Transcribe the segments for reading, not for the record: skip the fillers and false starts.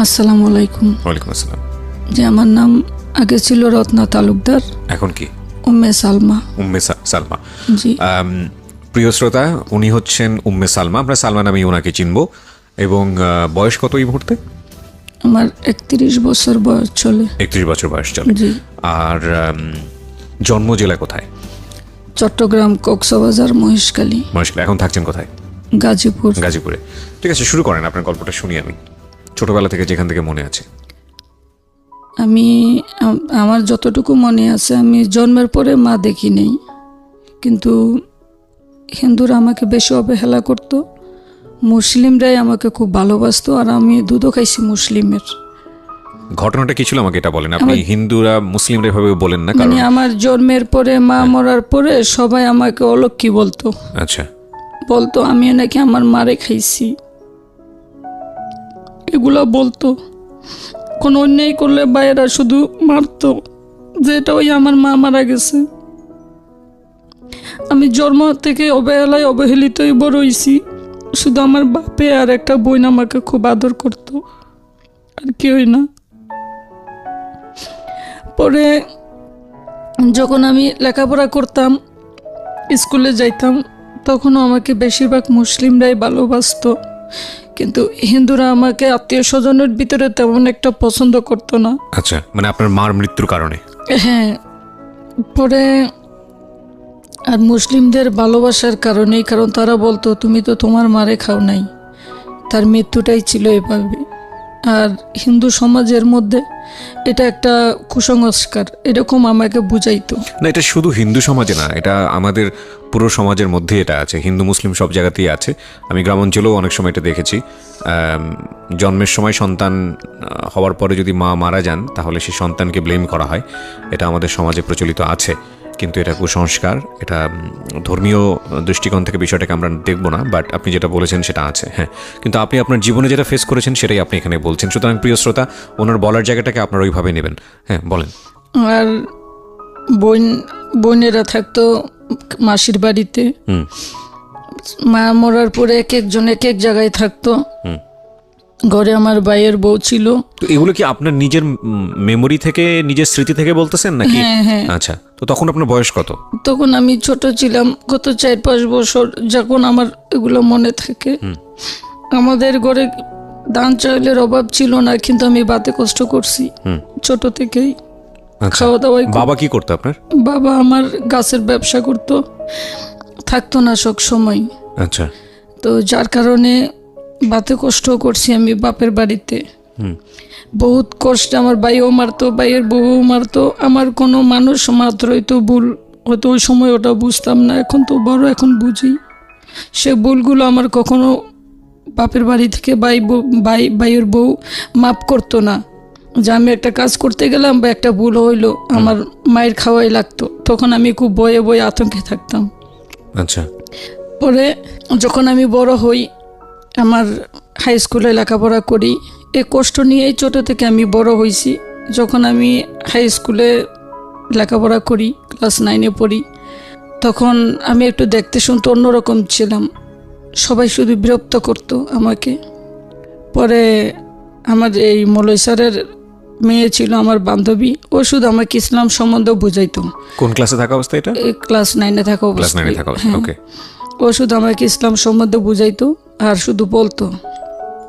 আসসালামু আলাইকুম। ওয়ালাইকুম আসসালাম। যে আমার নাম আগে ছিল রত্না তালুকদার, এখন কি? উম্মে সালমা। উম্মে সালমা। জি। প্রিয় শ্রোতা, উনি হচ্ছেন উম্মে সালমা। আমরা সালমা নামেই ওনাকে চিনব। এবং বয়স কত এই মুহূর্তে? আমার 31 বছর বয়স চলে। 31 বছর বয়স চলে। জি। আর জন্ম জেলা কোথায়? চট্টগ্রাম, কক্সবাজার, মহেশখালী। মহেশখালী। এখন থাকছেন কোথায়? গাজীপুর। গাজীপুরে। ঠিক আছে, শুরু করেন, আপনার গল্পটা শুনি আমি, ছোটবেলা থেকে যেখান থেকে মনে আছে। আমার যতটুকু মনে আছে, আমি জন্মের পরে মা দেখি নেই, কিন্তু হিন্দুরা আমাকে বেশি অবহেলা করতো, মুসলিমরাই আমাকে খুব ভালোবাসতো, আর আমি দুধও খাইছি মুসলিমের। ঘটনাটা কি ছিল আমাকে এটা বলেন। আপনি হিন্দুরা মুসলিমরা এভাবে বলেন না, কারণ আমার জন্মের পরে মা মরার পরে সবাই আমাকে অলক্ষী বলতো। আচ্ছা। বলতো আমি নাকি আমার মারে খাইছি, এগুলো বলতো। কোনো অন্যায় করলে বাইরা শুধু মারতো, যে এটা ওই আমার মা মারা গেছে। আমি জন্ম থেকে অবহেলায় অবহেলিতই বড় হইছি। শুধু আমার বাপে আর একটা বোন আমাকে খুব আদর করতো, আর কেউই না। পরে যখন আমি লেখাপড়া করতাম, স্কুলে যাইতাম, তখনও আমাকে বেশিরভাগ মুসলিমরাই ভালোবাসতো, কিন্তু হিন্দুরা আমাকে আত্মীয় স্বজনের ভিতরে তেমন একটা পছন্দ করতো না। আচ্ছা, মানে আপনার মার মৃত্যুর কারণে? হ্যাঁ। পরে আর মুসলিমদের ভালোবাসার কারণেই, কারণ তারা বলতো তুমি তো তোমার মারে খাও নাই, তার মৃত্যুটাই ছিল এভাবে। আর হিন্দু সমাজের মধ্যে এটা একটা কুসংস্কার, এরকম আমাকে বুঝাইতো। না, এটা শুধু হিন্দু সমাজে না, এটা আমাদের পুরো সমাজের মধ্যে এটা আছে। হিন্দু মুসলিম সব জায়গাতেই আছে। আমি গ্রামাঞ্চলেও অনেক সময় এটা দেখেছি। জন্মের সময় সন্তান হওয়ার পরে যদি মা মারা যান, তাহলে সেই সন্তানকে ব্লেম করা হয়। এটা আমাদের সমাজে প্রচলিত আছে, কিন্তু এটা কুসংস্কার। এটা ধর্মীয় দৃষ্টিকোণ থেকে বিষয়টাকে আমরা দেখব না, বাট আপনি যেটা বলেছেন সেটা আছে। হ্যাঁ, কিন্তু আপনি আপনার জীবনে যেটা ফেস করেছেন সেটাই আপনি এখানে বলছেন। সুতরাং প্রিয় শ্রোতা, ওনার বলার জায়গাটাকে আপনারা ওইভাবে নেবেন। হ্যাঁ, বলেন। আর বোনেরা থাকতো মাসির বাড়িতে। মা মরার পরে এক একজন এক এক জায়গায় থাকতো। ঘরে আমার ভাইয়ের বউ ছিল। তো এগুলো কি আপনার নিজের মেমোরি থেকে, নিজের স্মৃতি থেকে বলতেছেন নাকি? হ্যাঁ। আচ্ছা, তো তখন আপনার বয়স কত? তখন আমি ছোট ছিলাম, গত 4-5 বছর, যখন আমার এগুলো মনে থাকে। আমাদের ঘরে ধান চাউলের অভাব ছিল না, কিন্তু আমি বাতে কষ্ট করছি ছোট থেকেই। খাওয়া দাওয়াই। বাবা কি করতো আপনার? বাবা আমার গাছের ব্যবসা করতো, থাকতো না সব সময়। আচ্ছা। তো যার কারণে বাতে কষ্ট করছি আমি বাপের বাড়িতে। বহুত কষ্ট। আমার ভাইও মারতো, ভাইয়ের বউও মারতো। আমার কোনো মানুষ মাত্রই তো ভুল হয়তো, ওই সময় ওটা বুঝতাম না, এখন তো বড়, এখন বুঝি। সে ভুলগুলো আমার কখনো বাপের বাড়ি থেকে ভাইয়ের বউ মাপ করতো না। যে আমি একটা কাজ করতে গেলাম বা একটা ভুল হইলো, আমার মায়ের খাওয়াই লাগতো, তখন আমি খুব ভয়ে ভয়ে আতঙ্কে থাকতাম। আচ্ছা। পরে যখন আমি বড় হই, আমার হাই স্কুলে লেখাপড়া করি, এই কষ্ট নিয়েই ছোটো থেকে আমি বড় হয়েছি। যখন আমি হাই স্কুলে লেখাপড়া করি, ক্লাস 9-এ পড়ি, তখন আমি একটু দেখতে শুনতে অন্যরকম ছিলাম। সবাই শুধু বিরক্ত করতো আমাকে। পরে আমার এই মৌলভী স্যারের মেয়ে ছিল আমার বান্ধবী, ও শুধু আমাকে ইসলাম সম্বন্ধে বুঝাইতো। কোন ক্লাসে থাকা অবস্থা এটা? ক্লাস 9-এ থাকা অবস্থা। ওকে। ও শুধু আমাকে ইসলাম সম্বন্ধে বুঝাইতো, আর শুধু বলতো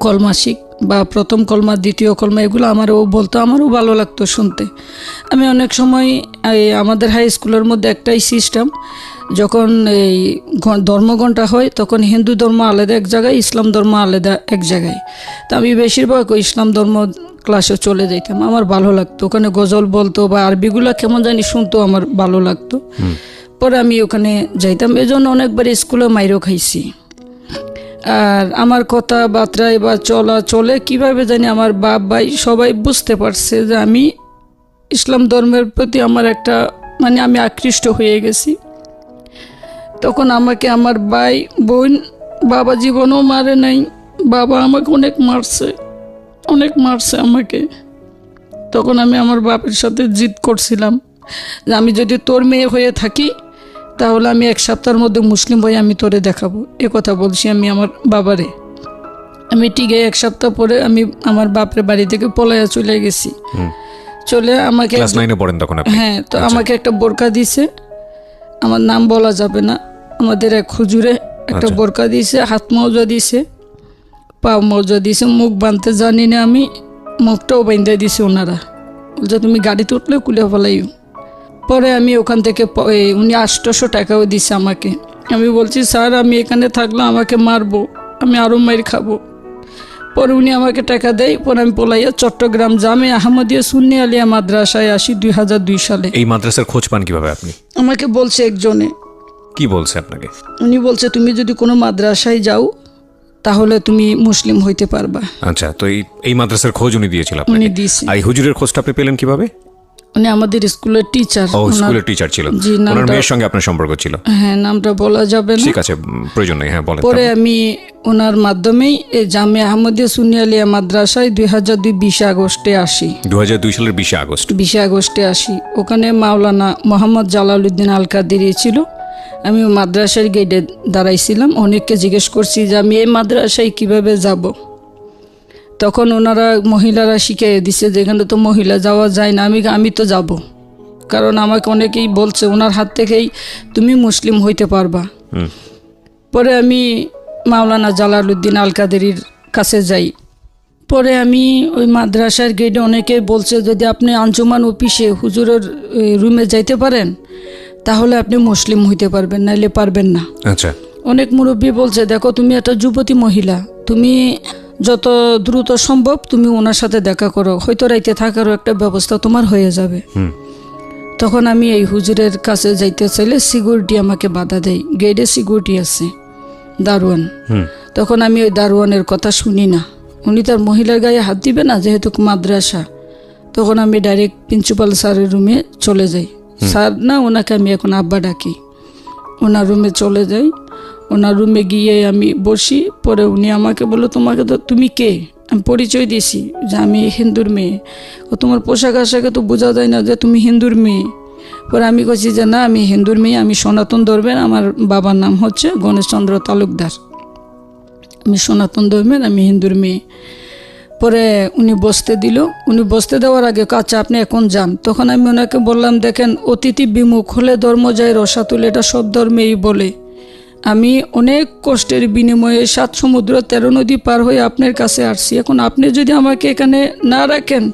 কলমা শিখ, বা প্রথম কলমা, দ্বিতীয় কলমা, এগুলো আমারও বলতো। আমারও ভালো লাগতো শুনতে। আমি অনেক সময় আমাদের হাই স্কুলের মধ্যে একটাই সিস্টেম, যখন এই ধর্মঘণ্টা হয়, তখন হিন্দু ধর্ম আলাদা এক জায়গায়, ইসলাম ধর্ম আলাদা এক জায়গায়। তো আমি বেশিরভাগ ওই ইসলাম ধর্ম ক্লাসে চলে যাইতাম। আমার ভালো লাগতো, ওখানে গজল বলতো বা আরবিগুলো কেমন জানি শুনতো, আমার ভালো লাগতো। পরে আমি ওখানে যাইতাম, এজন্য অনেকবার স্কুলে মাইরও খাইছি। আর আমার কথাবার্তায় বা চলে কীভাবে জানি আমার বাপ ভাই সবাই বুঝতে পারছে যে আমি ইসলাম ধর্মের প্রতি আমার একটা, মানে আমি আকৃষ্ট হয়ে গেছি। তখন আমাকে আমার ভাই বোন, বাবা জীবনও মারে নাই, বাবা আমাকে অনেক মারছে আমাকে। তখন আমি আমার বাপের সাথে জিদ করছিলাম যে আমি যদি তোর মেয়ে হয়ে থাকি, তাহলে আমি 1 সপ্তাহের মধ্যে মুসলিম হয়ে আমি তোরে দেখাবো। এ কথা বলছি আমি আমার বাবারে। আমি টিকে 1 সপ্তাহ পরে আমি আমার বাপের বাড়ি থেকে পলাইয়া চলে গেছি। চলে আমাকে ক্লাস 9 এ পড়েন তখন আপনি? হ্যাঁ, তো আমাকে একটা বোরকা দিছে, আমার নাম বলা যাবে না, আমাদের এক হুজুরে একটা বোরকা দিছে, হাত মৌজা দিছে, পা মৌজা দিছে, মুখ বাঁধতে জানি না আমি, মুখটাও বাঁধতে দিছে ওনারা, যে তুমি গাড়িতে উঠলে কুলে ফেলাইও। পরে আমি ওখান থেকে উনি 800 টাকাও দিছে আমাকে। আমি বলছি স্যার আমি এখানে থাকলে আমাকে মারবো, আমি আরও মার খাবো। পরে উনি আমাকে টাকা দেয়। পরে আমি পলাইয়া চট্টগ্রাম জামে আহমদিয়া সুন্নি আলিয়া মাদ্রাসায় আসি 2002 সালে। এই মাদ্রাসার খোঁজ পান কিভাবে আপনি? আমাকে বলছে একজনে। কি বলছে আপনাকে? উনি বলছে তুমি যদি কোনো মাদ্রাসায় যাও তাহলে তুমি মুসলিম হইতে পারবা। আচ্ছা, তো এই মাদ্রাসার খোঁজ উনি দিয়েছিল আপনাকে? উনি দিয়েছে। আর এই হুজুরের খোঁজটা আপনি পেলেন কিভাবে? উনি আমাদের স্কুলের টিচার। ও, স্কুলের টিচার ছিল। জি, ওনার মেয়ের সঙ্গে আপনার সম্পর্ক ছিল? হ্যাঁ, নামটা বলা যাবে না। ঠিক আছে, প্রয়োজন নেই, হ্যাঁ বলেন। পরে আমি ওনার মাধ্যমেই এই জামে আহমদিয়া সুন্নি আলিয়া মাদ্রাসায় 2002 20 আগস্টে আসি। 2002 সালের 20 আগস্ট? 20 আগস্টে আসি। ওখানে মাওলানা মোহাম্মদ জালালউদ্দিন আল কাদেরি ছিল। আমি মাদ্রাসার গেটে দাঁড়াইছিলাম, অনেককে জিজ্ঞেস করছি যে আমি এই মাদ্রাসায় কিভাবে যাব। তখন ওনারা মহিলারা শিখিয়ে দিছে যেখানে তো মহিলা যাওয়া যায় না। আমি তো যাব, কারণ আমাকে অনেকেই বলছে ওনার হাত থেকেই তুমি মুসলিম হইতে পারবা। পরে আমি মাওলানা জালালউদ্দিন আল কাদেরির কাছে যাই। পরে আমি ওই মাদ্রাসার গেটে অনেকে বলছে যদি আপনি আঞ্জুমান অফিসে হুজুরের রুমে যাইতে পারেন তাহলে আপনি মুসলিম হইতে পারবেন, নাইলে পারবেন না। আচ্ছা। অনেক মুরব্বী বলছে দেখো তুমি একটা যুবতী মহিলা, তুমি যত দ্রুত সম্ভব তুমি ওনার সাথে দেখা করো, হয়তো রাইতে থাকারও একটা ব্যবস্থা তোমার হয়ে যাবে। তখন আমি এই হুজুরের কাছে যাইতে চাইলে সিকিউরিটি আমাকে বাধা দেয়। গেটে সিকিউরিটি আছে, দারোয়ান। তখন আমি ওই দারোয়ানের কথা শুনি না, উনি তার মহিলার গায়ে হাত দিবে না যেহেতু মাদ্রাসা। তখন আমি ডাইরেক্ট প্রিন্সিপাল স্যারের রুমে চলে যাই। স্যার না, ওনাকে আমি এখন আব্বা ডাকি। ওনার রুমে চলে যাই, ওনার রুমে গিয়ে আমি বসি। পরে উনি আমাকে বললো তোমাকে তো, তুমি কে? আমি পরিচয় দিয়েছি যে আমি হিন্দুর মেয়ে। ও তোমার পোশাক আশাকে তো বোঝা যায় না যে তুমি হিন্দুর মেয়ে। পরে আমি বলছি যে না, আমি হিন্দুর মেয়ে, আমি সনাতন ধর্মের, আমার বাবার নাম হচ্ছে গণেশচন্দ্র তালুকদার, আমি সনাতন ধর্মের, আমি হিন্দুর মেয়ে। পরে উনি বসতে দিল। উনি বসতে দেওয়ার আগে আচ্ছা আপনি এখন যান। তখন আমি ওনাকে বললাম দেখেন অতিথি বিমুখ হলে ধর্ম যায় রসাতুল, এটা সব ধর্মেই বলে। আমি অনেক কষ্টের বিনিময়ে 7 সমুদ্র 13 নদী পার হয়ে আপনার কাছে আসছি। এখন আপনি যদি আমাকে এখানে না রাখেন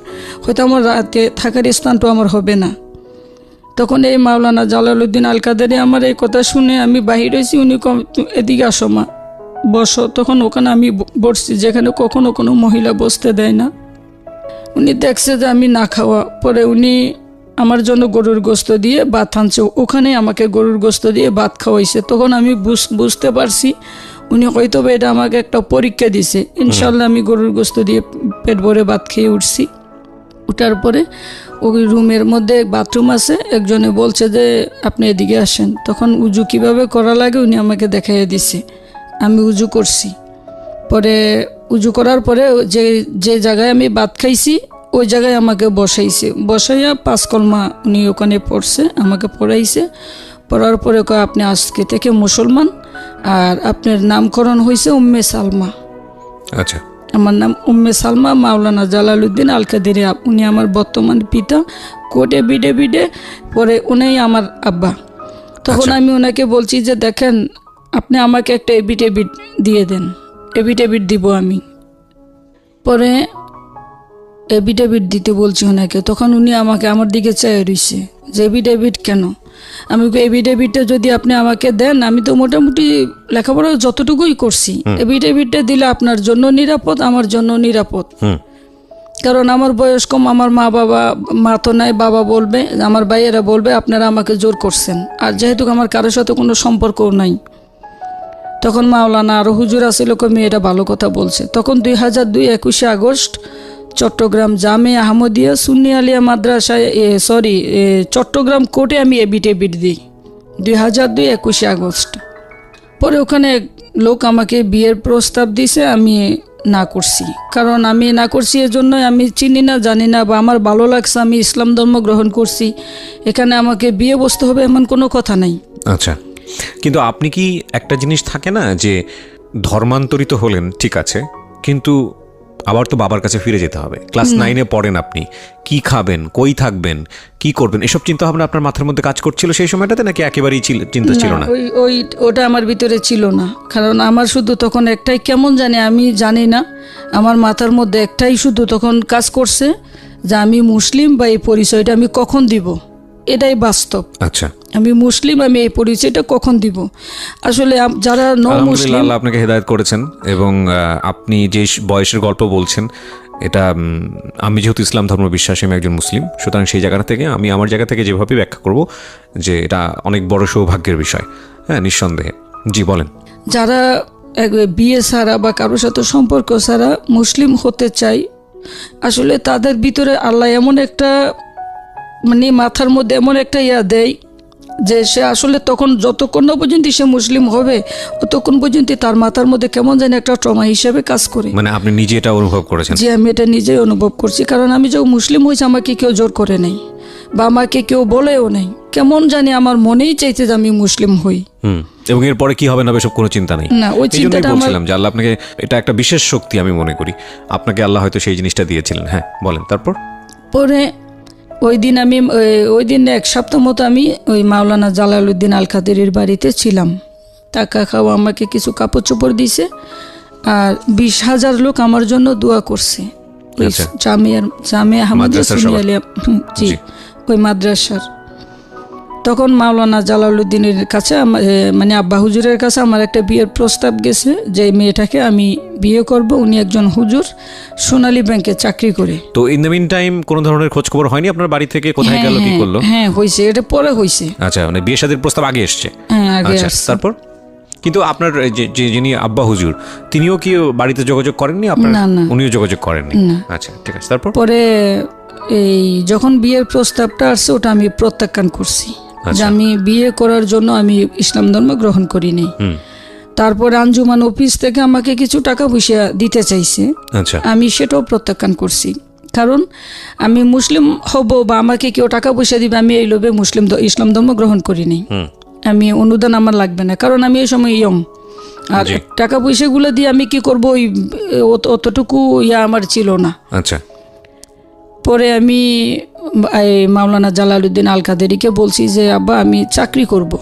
হয়তো আমার রাতে থাকার স্থানটা আমার হবে না। তখন এই মাওলানা জালালউদ্দিন আল কাদেরি আমার এই কথা শুনে আমি বাহির হয়েছি। উনি এদিকে আসো মা, বসো। তখন ওখানে আমি বসছি যেখানে কখনো কোনো মহিলা বসতে দেয় না। উনি দেখছে যে আমি না খাওয়া। পরে উনি আমার জন্য গরুর গোস্ত দিয়ে ভাত আনছে, ওখানে আমাকে গরুর গোস্ত দিয়ে ভাত খাওয়াইছে। তখন আমি বুঝতে পারছি উনি হয়তো এটা আমাকে একটা পরীক্ষা দিছে। ইনশাল্লাহ আমি গরুর গোস্ত দিয়ে পেট ভরে ভাত খেয়ে উঠছি। উঠার পরে ওই রুমের মধ্যে বাথরুম আছে, একজনে বলছে যে আপনি এদিকে আসেন। তখন উজু কিভাবে করা লাগে উনি আমাকে দেখাইয়া দিছে, আমি উজু করছি। পরে উজু করার পরে যে জায়গায় আমি ভাত খাইছি ওই জায়গায় আমাকে বসাইয়া 5 কলমা উনি ওখানে পড়ছে, আমাকে পড়াইছে। পড়ার পরে কয় আপনি আজকে থেকে মুসলমান, আর আপনার নামকরণ হয়েছে উম্মে সালমা। আচ্ছা। আমার নাম উম্মে সালমা মাওলানা জালালউদ্দিন আল কাদেরি। উনি আমার বর্তমান পিতা, কোর্টে বিডে পরে উনি আমার আব্বা। তখন আমি ওনাকে বলছি যে দেখেন আপনি আমাকে একটা এবিডেভিট দিয়ে দেন। এবিডেভিট দিব আমি। পরে এবিডেভিট দিতে বলছি ওনাকে। তখন উনি আমার দিকে চেয়ে রইছে যে এবিডেভিট কেন? আমি এবিডেভিটটা যদি আপনি আমাকে দেন, আমি তো মোটামুটি লেখাপড়া যতটুকুই করছি, এবিডেভিটটা দিলে আপনার জন্য নিরাপদ, আমার জন্য নিরাপদ। কারণ আমার বয়স কম, আমার মা তো নাই, বাবা বলবে, আমার ভাইয়েরা বলবে আপনারা আমাকে জোর করছেন। আর যেহেতু আমার কারোর সাথে কোনো সম্পর্কও নাই। তখন মাওলানা আরও হুজুর আসিল, মেয়েটা ভালো কথা বলছে। তখন 2002 21 আগস্ট চট্টগ্রাম জামে আহমদিয়া সুন্নি আলিয়া মাদ্রাসায় চট্টগ্রাম কোর্টে আমি এবিডেভিট দিই 2002 21 আগস্ট। পরে ওখানে লোক আমাকে বিয়ের প্রস্তাব দিছে, আমি না করছি। কারণ আমি না করছি এজন্য আমি চিনি না, জানি না, বা আমার ভালো লাগছে, আমি ইসলাম ধর্ম গ্রহণ করছি, এখানে আমাকে বিয়ে বসতে হবে এমন কোনো কথা নাই। আচ্ছা, কিন্তু আপনি কি একটা জিনিস থাকে না যে ধর্মান্তরিত হলেন, ঠিক আছে, কিন্তু আবার তো বাবার কাছে ফিরে যেতে হবে। ক্লাস 9-এ পড়েন আপনি, কি খাবেন, কই থাকবেন, কি করবেন, এসব চিন্তা ভাবনা আপনার মাথার মধ্যে কাজ করছিল সেই সময়টাতে, নাকি একেবারেই চিন্তা ছিল না? ওটা আমার ভিতরে ছিল না, কারণ আমার শুধু তখন একটাই, কেমন জানি আমি জানি না, আমার মাথার মধ্যে একটাই শুধু তখন কাজ করছে যে আমি মুসলিম বা এই পরিচয়টা আমি কখন দিব, এটাই বাস্তব। আচ্ছা, আমি মুসলিম, আমি এই পরিচয়টা কখন দিব। আসলে যারা মুসলিম, আল্লাহ আপনাকে হেদায়েত করেছেন এবং আপনি যে বয়সের গল্প বলছেন, এটা আমি যেহেতু ইসলাম ধর্ম বিশ্বাসী, আমি একজন মুসলিম, সুতরাং সেই জায়গা থেকে আমি আমার জায়গা থেকে যেভাবে ব্যাখ্যা করব যে এটা অনেক বড় সৌভাগ্যের বিষয়। হ্যাঁ, নিঃসন্দেহে। জি বলেন। যারা বিয়ে ছাড়া বা কারোর সাথে সম্পর্ক ছাড়া মুসলিম হতে চায়, আসলে তাদের ভিতরে আল্লাহ এমন একটা মানে মাথার মধ্যে এমন একটা দেয় যে সে আসলে তখন যতক্ষণ না পর্যন্ত সে মুসলিম হবে ততক্ষণ পর্যন্ত তার মাথার মধ্যে কেমন যেন একটা ট্রমা হিসেবে কাজ করে। মানে আপনি নিজে এটা অনুভব করেছেন? যে আমি এটা নিজেই অনুভব করছি, কারণ আমি যখন মুসলিম হয়েছি আমাকে কেউ জোর করে নেই বা আমাকে কেউ বলেও নেই, কেমন জানি আমার মনেই চাইছে যে আমি মুসলিম হই। এবং এরপরে কি হবে না এসব কোনো চিন্তা নেই। না, ওই চিন্তাটা বলছিলাম যে আল্লাহ আপনাকে, এটা একটা বিশেষ শক্তি আমি মনে করি, আপনাকে আল্লাহ হয়তো সেই জিনিসটা দিয়েছিলেন। হ্যাঁ বলেন। তারপর পরে ওই দিন এক সপ্তাহ মতো আমি ওই মাওলানা জালালউদ্দিন আল কাদেরির বাড়িতে ছিলাম। টাকা খাওয়া, আমাকে কিছু কাপড় চোপড় দিছে, আর 20,000 লোক আমার জন্য দোয়া করছে। জামিয়া আহমদিয়া সুনিয়ালিয়া, জি ওই মাদ্রাসার। তখন মাওলানা জালালউদ্দিনের কাছে মানে আব্বা হুজুরের কাছে আমার একটা বিয়ের প্রস্তাব গেছে, যে মেয়েটাকে আমি বিয়ে করব, উনি একজন হুজুর, সোনালী ব্যাংকে চাকরি করে। তো ইন দ্য মিন টাইম কোনো ধরনের খোঁজ খবর হয়নি আপনার বাড়ি থেকে? কোথায় গেল, কি করলো? হ্যাঁ হয়েছে, এটা পরে হয়েছে। আচ্ছা, মানে বিয়ে শাদীর প্রস্তাব আগে এসছে? হ্যাঁ আগে আসছে। তারপর কিন্তু আপনার যিনি আব্বা হুজুর, তিনিও কি বাড়িতে যোগাযোগ করেননি আপনার? না, উনিও যোগাযোগ করেননি। আচ্ছা ঠিক আছে। তারপর পরে এই যখন বিয়ের প্রস্তাবটা আসছে, ওটা আমি প্রত্যাখ্যান করছি যে আমি বিয়ে করার জন্য আমি ইসলাম ধর্ম গ্রহণ করিনি। তারপর আঞ্জুমান অফিস থেকে আমাকে কিছু টাকা পয়সা দিতে চাইছে, আমি সেটাও প্রত্যাখ্যান করছি, কারণ আমি মুসলিম হব বা আমাকে কেউ টাকা পয়সা দিবে, আমি এই লোভে ইসলাম ধর্ম গ্রহণ করিনি। আমি অনুদান আমার লাগবে না, কারণ আমি এই সময় ইয়ং, আর টাকা পয়সাগুলো দিয়ে আমি কি করব, অতটুকু আমার ছিল না। আচ্ছা। পরে আমি মাওলানা জালালউদ্দিন আল কাদেরিকে বলছি যে আব্বা আমি চাকরি করব,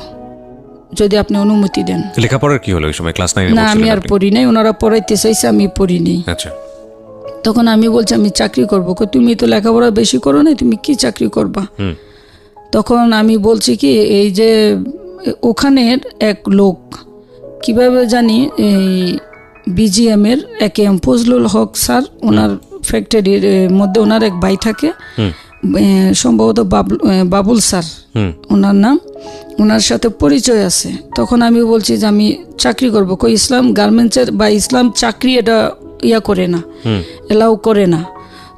যদি আপনি অনুমতি দেন। লেখাপড়ার কি হলো ওই সময়? ক্লাস 9 না, আমি আর পড়ি নাই, ওনারা পড়াইতে চাইছে, আমি পড়ি নাই। আচ্ছা। তখন আমি বলছি আমি চাকরি করব। তুমি তো লেখাপড়া বেশি করো না, তুমি কি চাকরি করবা? তখন আমি বলছি কি, এই যে ওখানের এক লোক কিভাবে জানি, এই বিজিএম এর একেএম ফজলুল হক স্যার, ওনার ফ্যাক্টরির মধ্যে ওনার এক ভাই থাকে, সম্ভবত বাবুল স্যার ওনার নাম, ওনার সাথে পরিচয় আছে। তখন আমি বলছি যে আমি চাকরি করব। কই ইসলাম গার্মেন্টসের বা ইসলাম চাকরি এটা করে না, এলাও করে না।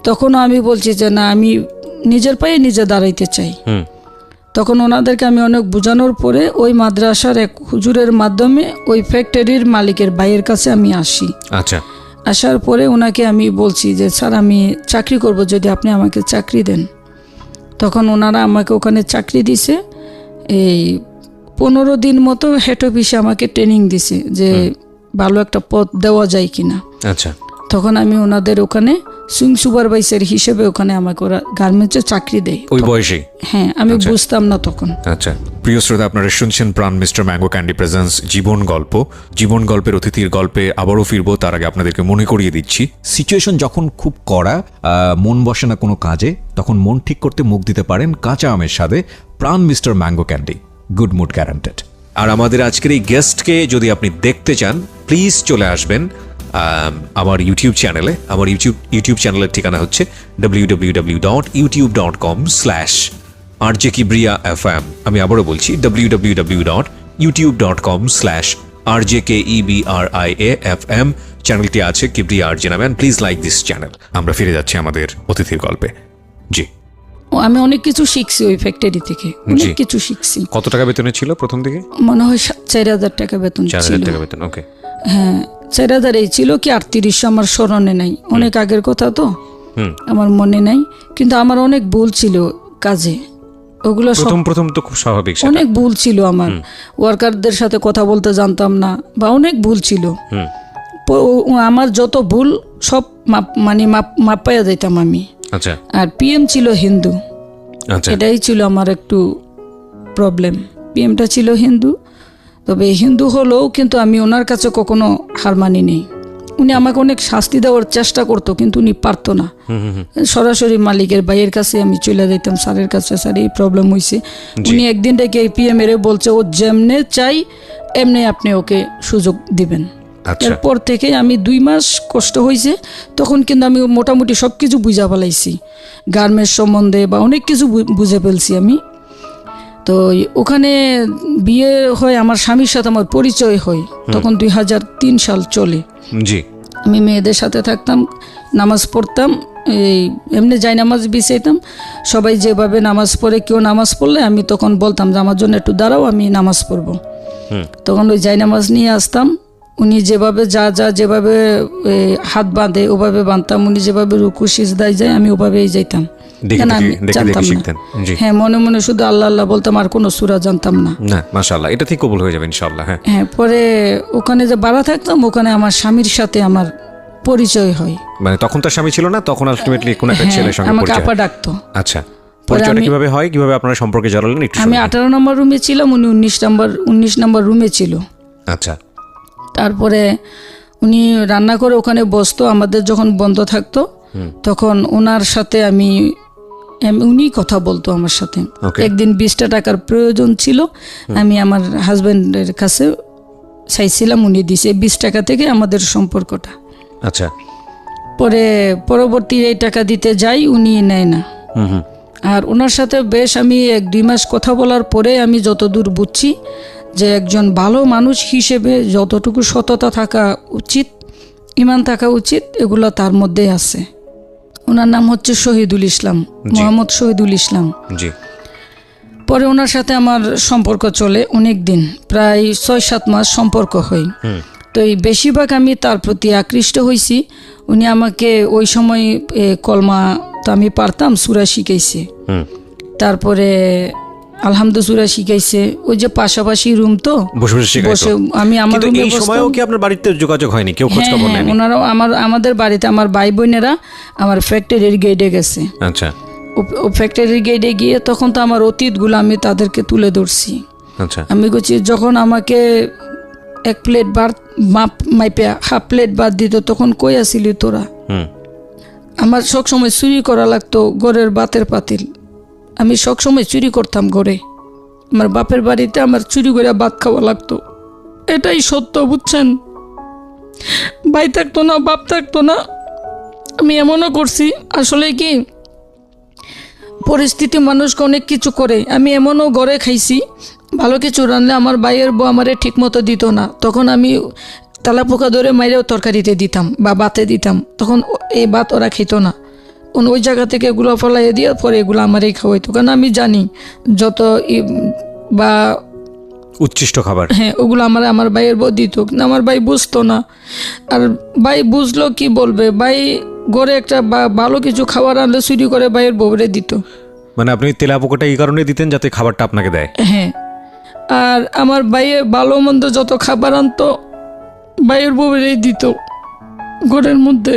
তখনও আমি বলছি যে না, আমি নিজের পায়ে নিজে দাঁড়াইতে চাই। তখন ওনাদেরকে আমি অনেক বোঝানোর পরে ওই মাদ্রাসার এক হুজুরের মাধ্যমে ওই ফ্যাক্টরির মালিকের ভাইয়ের কাছে আমি আসি। আচ্ছা। আসার পরে ওনাকে আমি বলছি যে স্যার আমি চাকরি করব, যদি আপনি আমাকে চাকরি দেন। তখন ওনারা আমাকে ওখানে চাকরি দিছে, এই 15 দিন মতো হেড অফিসে আমাকে ট্রেনিং দিছে যে ভালো একটা পদ দেওয়া যায় কিনা। আচ্ছা। তখন আমি ওনাদের ওখানে সুইং সুপারভাইজার হিসেবে ওখানে আমাকে ওরা গার্মেন্টসে চাকরি দেয় ওই বয়সে। হ্যাঁ, আমি বুঝতাম না তখন। আচ্ছা। প্রিয় শ্রোতা, আপনারা শুনছেন প্রাণ মিস্টার ম্যাঙ্গো ক্যান্ডি প্রেজেন্স জীবন গল্প। জীবন গল্পের অতিথির গল্পে আবারও ফিরবো, তার আগে আপনাদেরকে মনে করিয়ে দিচ্ছি, সিচুয়েশন যখন খুব কড়া, মন বসে না কোনো কাজে, তখন মন ঠিক করতে মুখ দিতে পারেন কাঁচা আমের স্বাদে Pran mister mango candy, good mood guaranteed. আর আমাদের আজকের এই গেস্টকে যদি আপনি দেখতে চান, প্লিজ চলে আসবেন আমার ইউটিউব চ্যানেলে। আমার ইউটিউব চ্যানেলের ঠিকানা হচ্ছে www.youtube.com/RJKebriafm। আমি আবারও বলছি www.youtube.com/RJKEBRIAFM। চ্যানেলটি আছে কিবরিয়া আরজে নামে। Please like this channel. আমরা ফিরে যাচ্ছি আমাদের অতিথির গল্পে। জি, আমি অনেক কিছু শিখছি ওই ফ্যাক্টরি থেকে, অনেক কিছু শিখছি। কত টাকা বেতনে ছিল প্রথম দিকে? মনে হয় 4,000 টাকা বেতন ছিল। 4,000 টাকা বেতন, ওকে। হ্যাঁ, 4,000 এই ছিল কি 38, আমার স্মরণে নাই, অনেক আগের কথা তো, আমার মনে নাই। কিন্তু আমার অনেক ভুল ছিল কাজে, ওগুলো প্রথম তো খুব স্বাভাবিক, অনেক ভুল ছিল আমার। ওয়ার্কারদের সাথে কথা বলতে জানতাম না, বা অনেক ভুল ছিল। আমার যত ভুল সব মাপ পাইয়া যাইতাম আমি। আচ্ছা আর পিএম ছিল হিন্দু, আচ্ছা এটাই ছিল আমার একটু প্রবলেম। পিএমটা ছিল হিন্দু, তবে হিন্দু হলেও কিন্তু আমি ওনার কাছে কখনো হার মানি নেই। উনি আমাকে অনেক শাস্তি দেওয়ার চেষ্টা করতো, কিন্তু উনি পারতো না। সরাসরি মালিকের ভাইয়ের কাছে আমি চলে যেতাম, স্যারের কাছে, স্যার এই প্রবলেম হয়েছে। উনি একদিন ডেকে পিএম এর বলছে ও যেমনে চাই এমনি আপনি ওকে সুযোগ দিবেন। আচ্ছা এরপর থেকে আমি 2 মাস কষ্ট হয়েছে, তখন কিন্তু আমি মোটামুটি সব কিছু বুঝা ফেলাইছি, গার্মেন্টস সম্বন্ধে বা অনেক কিছু বুঝে ফেলছি আমি। তো ওখানে বিয়ে হয়, আমার স্বামীর সাথে আমার পরিচয় হয় তখন 2003 সাল চলে। জি আমি মেয়েদের সাথে থাকতাম, নামাজ পড়তাম, এই এমনি যাই নামাজ বিছাইতাম। সবাই যেভাবে নামাজ পড়ে, কেউ নামাজ পড়লে আমি তখন বলতাম যে আমার জন্য একটু দাঁড়াও, আমি নামাজ পড়বো। তখন ওই যাই নামাজ নিয়ে আসতাম, উনি যেভাবে যেভাবে হাত বাঁধে ওভাবে বাঁধতাম, উনি যেভাবে রুকু সিজদায় যায় আমি ওভাবেই যাইতাম। আমি জানতাম না, হ্যাঁ মনে মনে শুধু আল্লাহ আল্লাহ বলতাম, আর কোনো সূরা জানতাম না। না মাশাআল্লাহ, এটা ঠিক কবুল হয়ে যাবে ইনশাআল্লাহ। হ্যাঁ পরে ওখানে যে ভাড়া থাকতাম, ওখানে আমার স্বামীর সাথে আমার পরিচয় হয়। মানে তখন তার স্বামী ছিল না, তখন আলটিমেটলি কোন একটা ছেলের সঙ্গে আমাকে পরিচয়। আপা ডাকতো। আচ্ছা, পরিচয়টা কিভাবে হয়, কিভাবে আপনারা সম্পর্কে জড়ালেন একটু? আমি 18 নম্বর রুমে ছিলাম, উনি 19 নম্বর রুমে ছিল। আচ্ছা, তারপরে উনি রান্না করে ওখানে বসতো, আমাদের যখন বন্ধ থাকতো তখন ওনার সাথে উনি কথা বলতো আমার সাথে। একদিন 20টা টাকার প্রয়োজন ছিল, আমি আমার হাজবেন্ডের কাছে চাইছিলাম, উনি দিছে 20 টাকা থেকে আমাদের সম্পর্কটা। আচ্ছা, পরে পরবর্তী এই টাকা দিতে যাই, উনি নেয় না। আর ওনার সাথে বেশ আমি 1-2 মাস কথা বলার পরে আমি যতদূর বুঝছি যে একজন ভালো মানুষ হিসেবে যতটুকু সততা থাকা উচিত, ইমান থাকা উচিত, এগুলো তার মধ্যে আছে। ওনার নাম হচ্ছে শহীদুল ইসলাম, মোহাম্মদ শহীদুল ইসলাম। জি। পরে ওনার সাথে আমার সম্পর্ক চলে অনেক দিন, প্রায় 6-7 মাস সম্পর্ক হয়। তো এই বেশিরভাগ আমি তার প্রতি আকৃষ্ট হয়েছি। উনি আমাকে ওই সময় কলমা তো আমি পারতাম, সূরা শিখাইছে। তারপরে আলহামদুলিল্লাহ সূরা শিখাইছে। ওই যে পাশাপাশি রুম তো বসে আমি আমার রুমে এই সময়ও কি আপনার বাড়িতে যোগাযোগ হয়নি, কেউ খোঁজ খবর নেয়নি? ওনারাও আমাদের বাড়িতে, আমার ভাই বোনেরা আমার ফ্যাক্টরির গেটে গেছে। আচ্ছা, ও ফ্যাক্টরির গেটে গিয়ে তখন তো আমার অতীতগুলো আমি তাদেরকে তুলে ধরছি। আচ্ছা, আমি বলছি যখন আমাকে 1 প্লেট ভাত মাইপে 1/2 প্লেট ভাত দিত, তখন কই আসিলি তোরা? আমার সবসময় চুরি করা লাগতো ঘরের ভাতের পাতিল, আমি সবসময় চুরি করতাম ঘরে। আমার বাপের বাড়িতে আমার চুরি করে ভাত খাওয়া লাগতো, এটাই সত্য, বুঝছেন? ভাই থাকতো না, বাপ থাকতো না। আমি এমনও করছি, আসলে কি পরিস্থিতি মানুষকে অনেক কিছু করে। আমি এমনও ঘরে খাইছি, ভালো কিছু রান্না আমার ভাইয়ের বউ আমারে ঠিক মতো দিত না, তখন আমি তালা পোকা ধরে মাইরেও তরকারিতে দিতাম বা ভাতে দিতাম, তখন এই ভাত ওরা খেত না। ওই জায়গা থেকে এগুলো ফলাইয়ে দিয়ে পরে এগুলো আমারই খাওয়াইতো, কারণ আমি জানি যত বা উচ্ছিষ্ট খাবার, হ্যাঁ ওগুলো আমার ভাইয়ের বউ দিত, কিন্তু আমার ভাই বুঝতো না। আর ভাই বুঝলো কি বলবে, ভাই ঘরে একটা ভালো কিছু খাবার আনলে চুরি করে ভাইয়ের বউরে দিত। মানে আপনি তেলাপোকাটা এই কারণে দিতেন যাতে খাবারটা আপনাকে দেয়? হ্যাঁ, আর আমার ভাইয়ের ভালো মন্দ যত খাবার আনতো ভাইয়ের বউরেই দিত ঘরের মধ্যে।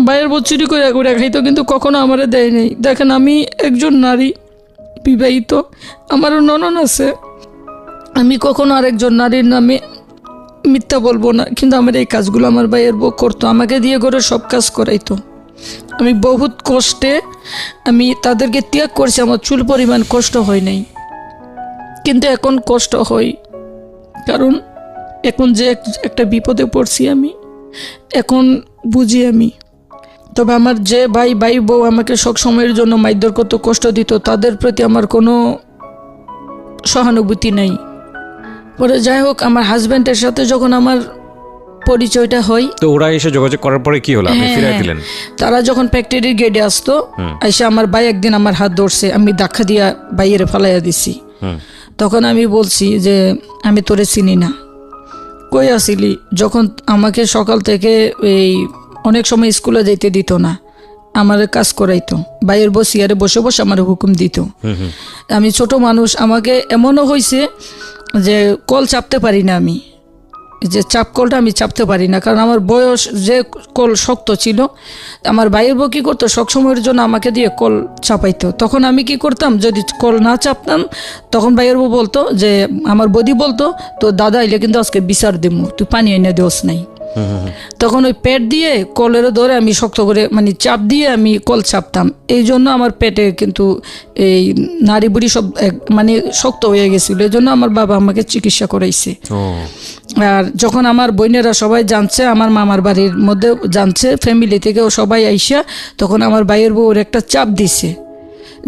ভাইয়ের বউ চুরি করে করে খাইতো, কিন্তু কখনো আমারে দেয় নেই। দেখেন আমি একজন নারী, বিবাহিত, আমারও ননদ আছে, আমি কখনো আরেকজন নারীর নামে মিথ্যা বলবো না, কিন্তু আমার এই কাজগুলো আমার ভাইয়ের বউ করতো, আমাকে দিয়ে ঘরে সব কাজ করাইতো। আমি বহুত কষ্টে আমি তাদেরকে ত্যাগ করছি, আমার চুল পরিমাণ কষ্ট হয় নাই, কিন্তু এখন কষ্ট হয়, কারণ এখন যে একটা বিপদে পড়ছি আমি এখন বুঝি আমি। তবে আমার যে ভাই বউ আমাকে সব সময়ের জন্য মারধর করতো, কষ্ট দিত, তাদের প্রতি আমার কোনো সহানুভূতি নেই। পরে যাই হোক, আমার হাজব্যান্ডের সাথে যখন আমার পরিচয়টা হয়, তো ওরা এসে যোগাযোগ করার পরে কি হলো, আপনি ফিরিয়ে দিলেন? তারা যখন ফ্যাক্টরির গেটে আসতো, এসে আমার ভাই একদিন আমার হাত ধরছে, আমি ধাক্কা দিয়া বাইরে ফালাইয়া দিছি। তখন আমি বলছি যে আমি তোরে চিনি না, কই আসিলি? যখন আমাকে সকাল থেকে এই অনেক সময় স্কুলে যেতে দিত না, আমার কাজ করাইতো, ভাইয়ের বউ চেয়ারে বসে বসে আমার হুকুম দিত। আমি ছোট মানুষ, আমাকে এমনও হয়েছে যে কল চাপতে পারি না আমি, যে চাপ কলটা আমি চাপতে পারি না, কারণ আমার বয়স যে কল শক্ত ছিল। আমার ভাইয়ের বউ কী করতো, সবসময়ের জন্য আমাকে দিয়ে কল চাপাইতো। তখন আমি কি করতাম, যদি কল না চাপতাম তখন ভাইয়ের বউ বলতো যে, আমার বৌদি বলতো, তো দাদা এলে কিন্তু আজকে বিচার দেবো, তুই পানি এনে দেওস নাই। তখন ওই পেট দিয়ে কলের ধরে আমি শক্ত করে মানে চাপ দিয়ে আমি কল চাপতাম। এই জন্য আমার পেটে কিন্তু এই নাড়ি বুড়ি সব মানে শক্ত হয়ে গেছিলো। এই জন্য আমার বাবা আমাকে চিকিৎসা করাইছে। আর যখন আমার বোনেরা সবাই জানছে, আমার মামার বাড়ির মধ্যে জানছে, ফ্যামিলি থেকেও সবাই আইসা, তখন আমার ভাইয়ের বউর একটা চাপ দিছে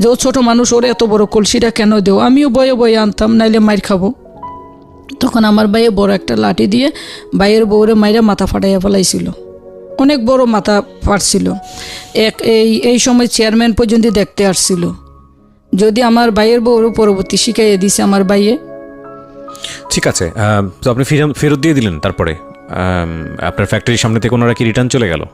যে ও ছোটো মানুষ, ওর এত বড় কলসিটা কেন দেও। আমিও বয়ে বয়ে আনতাম, নাইলে মাইর খাবো। তখন আমার ভাইয়ে বড় একটা লাঠি দিয়ে ভাইয়ের বউরে মাইরা মাথা ফাটাইয়া ফেলাইছিল, অনেক বড় মাথা ফাটছিল। এই সময় চেয়ারম্যান পর্যন্ত দেখতে আসছিল। যদি আমার ভাইয়ের বউর পরবর্তী শিখাইয়ে দিছে আমার ভাইয়ে। ঠিক আছে, তো আপনি ফেরত দিয়ে দিলেন। তারপরে আপনার ফ্যাক্টরির সামনে থেকে ওনারা কি রিটার্ন চলে গেল?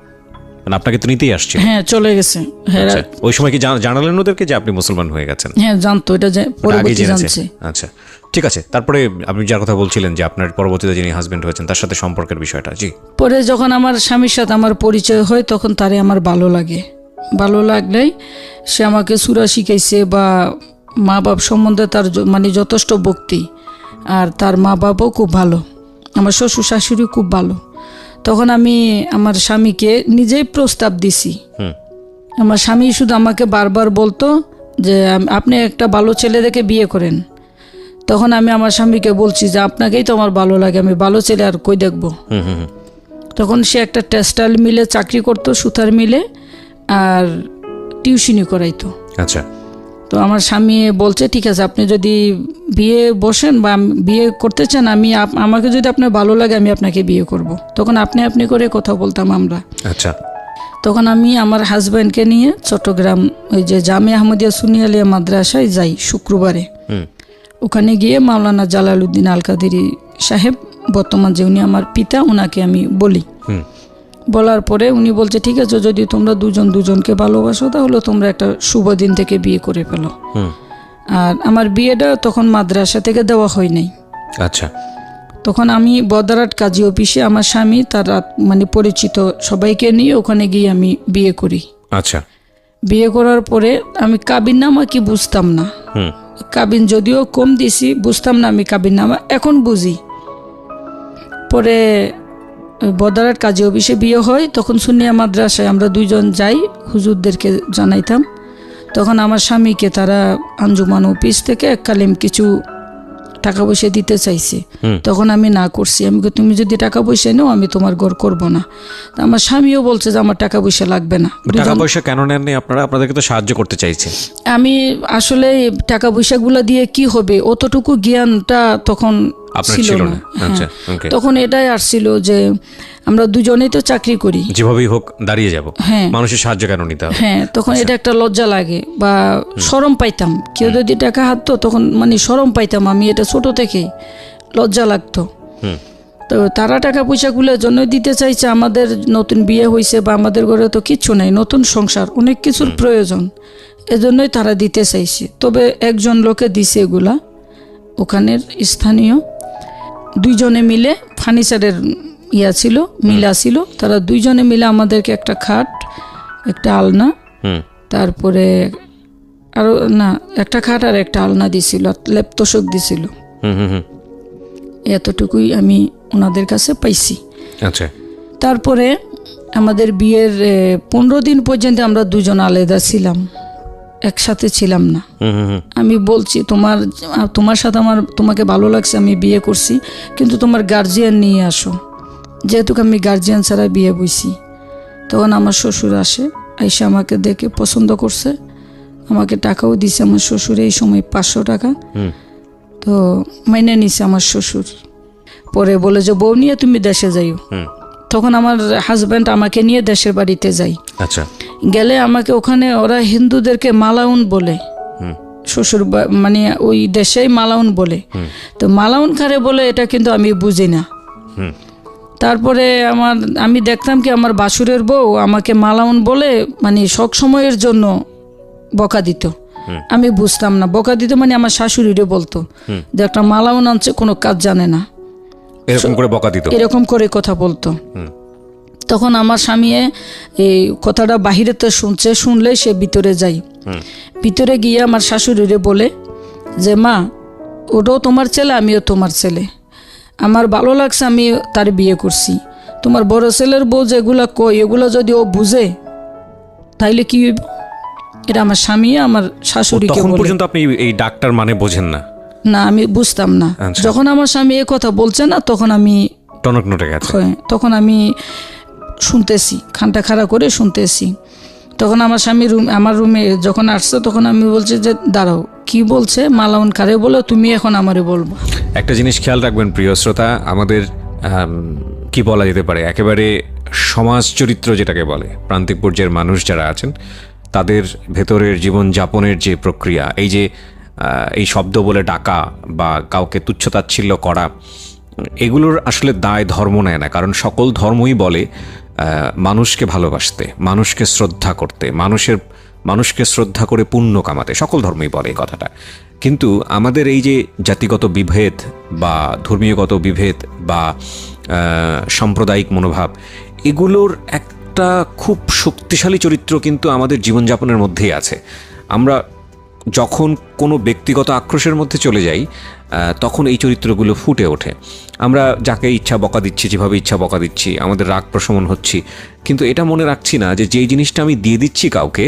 আপনাকে তো নিতেই আসছে। হ্যাঁ, চলে গেছে। হ্যাঁ, ওই সময় কি জানালেন ওদেরকে যে আপনি মুসলমান হয়ে গেছেন? হ্যাঁ, জানতো, এটা পরবর্তী জানছে। আচ্ছা, ঠিক আছে। তারপরে আপনি যার কথা বলছিলেন যে আপনার পরবর্তীতে যিনি হাজবেন্ড হয়েছেন তার সাথে সম্পর্কের বিষয়টা। জি। পরে যখন আমার স্বামীর সাথে আমার পরিচয় হয়, তখন তারে আমার ভালো লাগে। ভালো লাগলেই সে আমাকে সূরা শিখাইছে, বা মা বাপ সম্বন্ধে তার মানে যথেষ্ট ভক্তি। আর তার মা বাবাও খুব ভালো, আমার শ্বশুর শাশুড়ি খুব ভালো। তখন আমি আমার স্বামীকে নিজেই প্রস্তাব দিছি। আমার স্বামী শুধু আমাকে বারবার বলতো যে আপনি একটা ভালো ছেলে দেখে বিয়ে করেন। তখন আমি আমার স্বামীকে বলছি যে আপনাকেই তো আমার ভালো লাগে, আমি ভালো ছেলে আর কই দেখবো। তখন সে একটা টেক্সটাইল মিলে চাকরি করতো, সুতার মিলে, আর টিউশনি করাইতো। আচ্ছা। তো আমার স্বামী বলছে, ঠিক আছে, আপনি যদি বিয়ে বসেন বা বিয়ে করতে চান, আমাকে যদি আপনার ভালো লাগে আমি আপনাকে বিয়ে করব। তখন আপনি করে কথা বলতাম আমরা। আচ্ছা। তখন আমি আমার হাজব্যান্ডকে নিয়ে চট্টগ্রাম ওই যে জামিয়া আহমদিয়া সুন্নি আলিয়া মাদ্রাসায় যাই শুক্রবারে। ওখানে গিয়ে মাওলানা জালালউদ্দিন আল কাদেরী সাহেব, বর্তমান যে উনি আমার পিতা, ওনাকে আমি বলি। বলার পরে উনি বলছে, ঠিক আছে, যদি তোমরা দুজনকে ভালোবাসো তাহলে তোমরা একটা শুভ দিন থেকে বিয়ে করে ফেলো। আর আমার বিয়েটা তখন মাদ্রাসা থেকে দেওয়া হয় নাই। আচ্ছা। তখন আমি বদারাট কাজী অফিসে আমার স্বামী তার মানে পরিচিত সবাইকে নিয়ে ওখানে গিয়ে আমি বিয়ে করি। আচ্ছা। বিয়ে করার পরে আমি কাবিননামা কি বুঝতাম না। কাবিন যদিও কম দিছি, বুঝতাম না আমি কাবিননামা, এখন বুঝি। পরে বদারাট কাজী অফিসে বিয়ে হয়। তখন সুন্নিয়া মাদ্রাসায় আমরা দুইজন যাই, হুজুরদেরকে জানাইতাম। তখন আমার স্বামীকে তারা আঞ্জুমান অফিস থেকে এককালীন কিছু টাকা পয়সা দিতে চাইছে। তখন আমি না করছি। আমি তুমি যদি টাকা পয়সা নাও, আমি তোমার ঘর করব না। আমার স্বামীও বলছে যে আমার টাকা পয়সা লাগবে না। টাকা পয়সা কেন নেননি আপনারা? আপনাদেরকে তো সাহায্য করতে চাইছে। আমি আসলে টাকা পয়সাগুলো দিয়ে কি হবে, অতটুকু জ্ঞানটা তখন ছিল না। তখন এটাই আসছিল যে আমরা দুজনেই তো চাকরি করি, যেভাবেই হোক দাঁড়িয়ে যাব, মানুষের সাহায্য কেন নিতে হবে। হ্যাঁ, তখন এটা একটা লজ্জা লাগে বা শরম পাইতাম। কেউ যদি টাকা হাততো তখন মানে শরম পাইতাম আমি, এটা ছোট থেকেই লজ্জা লাগতো। তো তারা টাকা পয়সাগুলোর জন্য দিতে চাইছে। আমাদের নতুন বিয়ে হয়েছে বা আমাদের ঘরে তো কিচ্ছু নাই, নতুন সংসার, অনেক কিছুর প্রয়োজন, এজন্যই তারা দিতে চাইছে। তবে একজন লোকে দিছে এগুলা, ওখানের স্থানীয় দুইজনে মিলে, ফার্নিচারের ছিল, মিলা ছিল, তারা দুইজনে মিলে আমাদেরকে একটা খাট, একটা আলনা, তারপরে আরো না একটা খাট আর একটা আলনা দিছিল, লেপ তোষক দিছিল। এতটুকুই আমি ওনাদের কাছে পাইছি। আচ্ছা। তারপরে আমাদের বিয়ের 15 দিন পর্যন্ত আমরা দুজন আলাদা ছিলাম, একসাথে ছিলাম না। আমি বলছি তোমার সাথে তোমাকে ভালো লাগছে, আমি বিয়ে করছি, কিন্তু তোমার গার্জিয়ান নিয়ে আসো। যেহেতু আমি গার্জিয়ান ছাড়া বিয়ে বইছি। তখন আমার শ্বশুর আসে, আইসা আমাকে দেখে পছন্দ করছে, আমাকে টাকাও দিছে আমার শ্বশুর, এই সময় 500 টাকা। তো মাইনে নিছে আমার শ্বশুর। পরে বলে যে বউ নিয়ে তুমি দেশে যাইও। তখন আমার হাজব্যান্ড আমাকে নিয়ে দেশের বাড়িতে যাই। আচ্ছা। গেলে আমাকে ওখানে ওরা হিন্দুদেরকে মালাউন বলে, শ্বশুর মানে ওই দেশেই মালাউন বলে। তো মালাউন কারে বলে এটা কিন্তু আমি বুঝি না। তারপরে আমি দেখতাম কি আমার বাসুরের বউ আমাকে মালাউন বলে মানে সব সময়ের জন্য বকা দিত। আমি বুঝতাম না, বকা দিত মানে আমার শাশুড়িরে বলতো যে একটা মালাউন আনছে, কোনো কাজ জানে না। এরকম করে বকা দিত, এরকম করে কথা বলতো। তখন আমার স্বামী এই কথাটা বাহিরেতে শুনলে সে ভিতরে যাই, ভিতরে গিয়ে আমার শাশুড়িরে বলে যে মা, ওটাও তোমার ছেলে, আমিও তোমার ছেলে, আমার ভালো লাগছে, আমি তার বিয়ে করছি। তোমার বড় ছেলের বউ যেগুলা কই, এগুলো যদি ও বুঝে তাইলে কি হইব? এটা আমার স্বামী আমার শাশুড়িকে তখন বলে। পর্যন্ত আপনি এই ডাক্তার মানে বোঝেন না? না, আমি বুঝতাম না। আচ্ছা। যখন আমার স্বামী এ কথা বলছে না, তখন আমি টনক নটে গেছে। তখন আমি শুনতেছি, খানটা খাড়া করে শুনতেছি। তখন আমার স্বামী আমার রুমে যখন আসছে, তখন আমি বলছি যে দাঁড়াও, কি বলছে? মালাউন কারে বলো, তুমি এখন আমারে বলবো। একটা জিনিস খেয়াল রাখবেন প্রিয় শ্রোতা, আমাদের কি বলা যেতে পারে, একেবারে সমাজ চরিত্র যেটাকে বলে, প্রান্তিক পর্যায়ের মানুষ যারা আছেন তাদের ভেতরের জীবনযাপনের যে প্রক্রিয়া, এই যে এই শব্দ বলে ডাকা বা কাউকে তুচ্ছতাচ্ছিল্য করা, এগুলোর আসলে দায় ধর্ম নেয় না। কারণ সকল ধর্মই বলে মানুষকে ভালোবাসতে, মানুষকে শ্রদ্ধা করতে, মানুষকে শ্রদ্ধা করে পুণ্য কামাতে, সকল ধর্মই বলে এই কথাটা। কিন্তু আমাদের এই যে জাতিগত বিভেদ বা ধর্মীয়গত বিভেদ বা সাম্প্রদায়িক মনোভাব, এগুলোর একটা খুব শক্তিশালী চরিত্র কিন্তু আমাদের জীবনযাপনের মধ্যেই আছে। আমরা যখন কোনো ব্যক্তিগত আক্রোশের মধ্যে চলে যাই, তখন এই চরিত্রগুলো ফুটে ওঠে। আমরা যাকে ইচ্ছা বকা দিচ্ছি, যেভাবে ইচ্ছা বকা দিচ্ছি, আমাদের রাগ প্রশমন হচ্ছি, কিন্তু এটা মনে রাখছি না যে যেই জিনিসটা আমি দিয়ে দিচ্ছি কাউকে,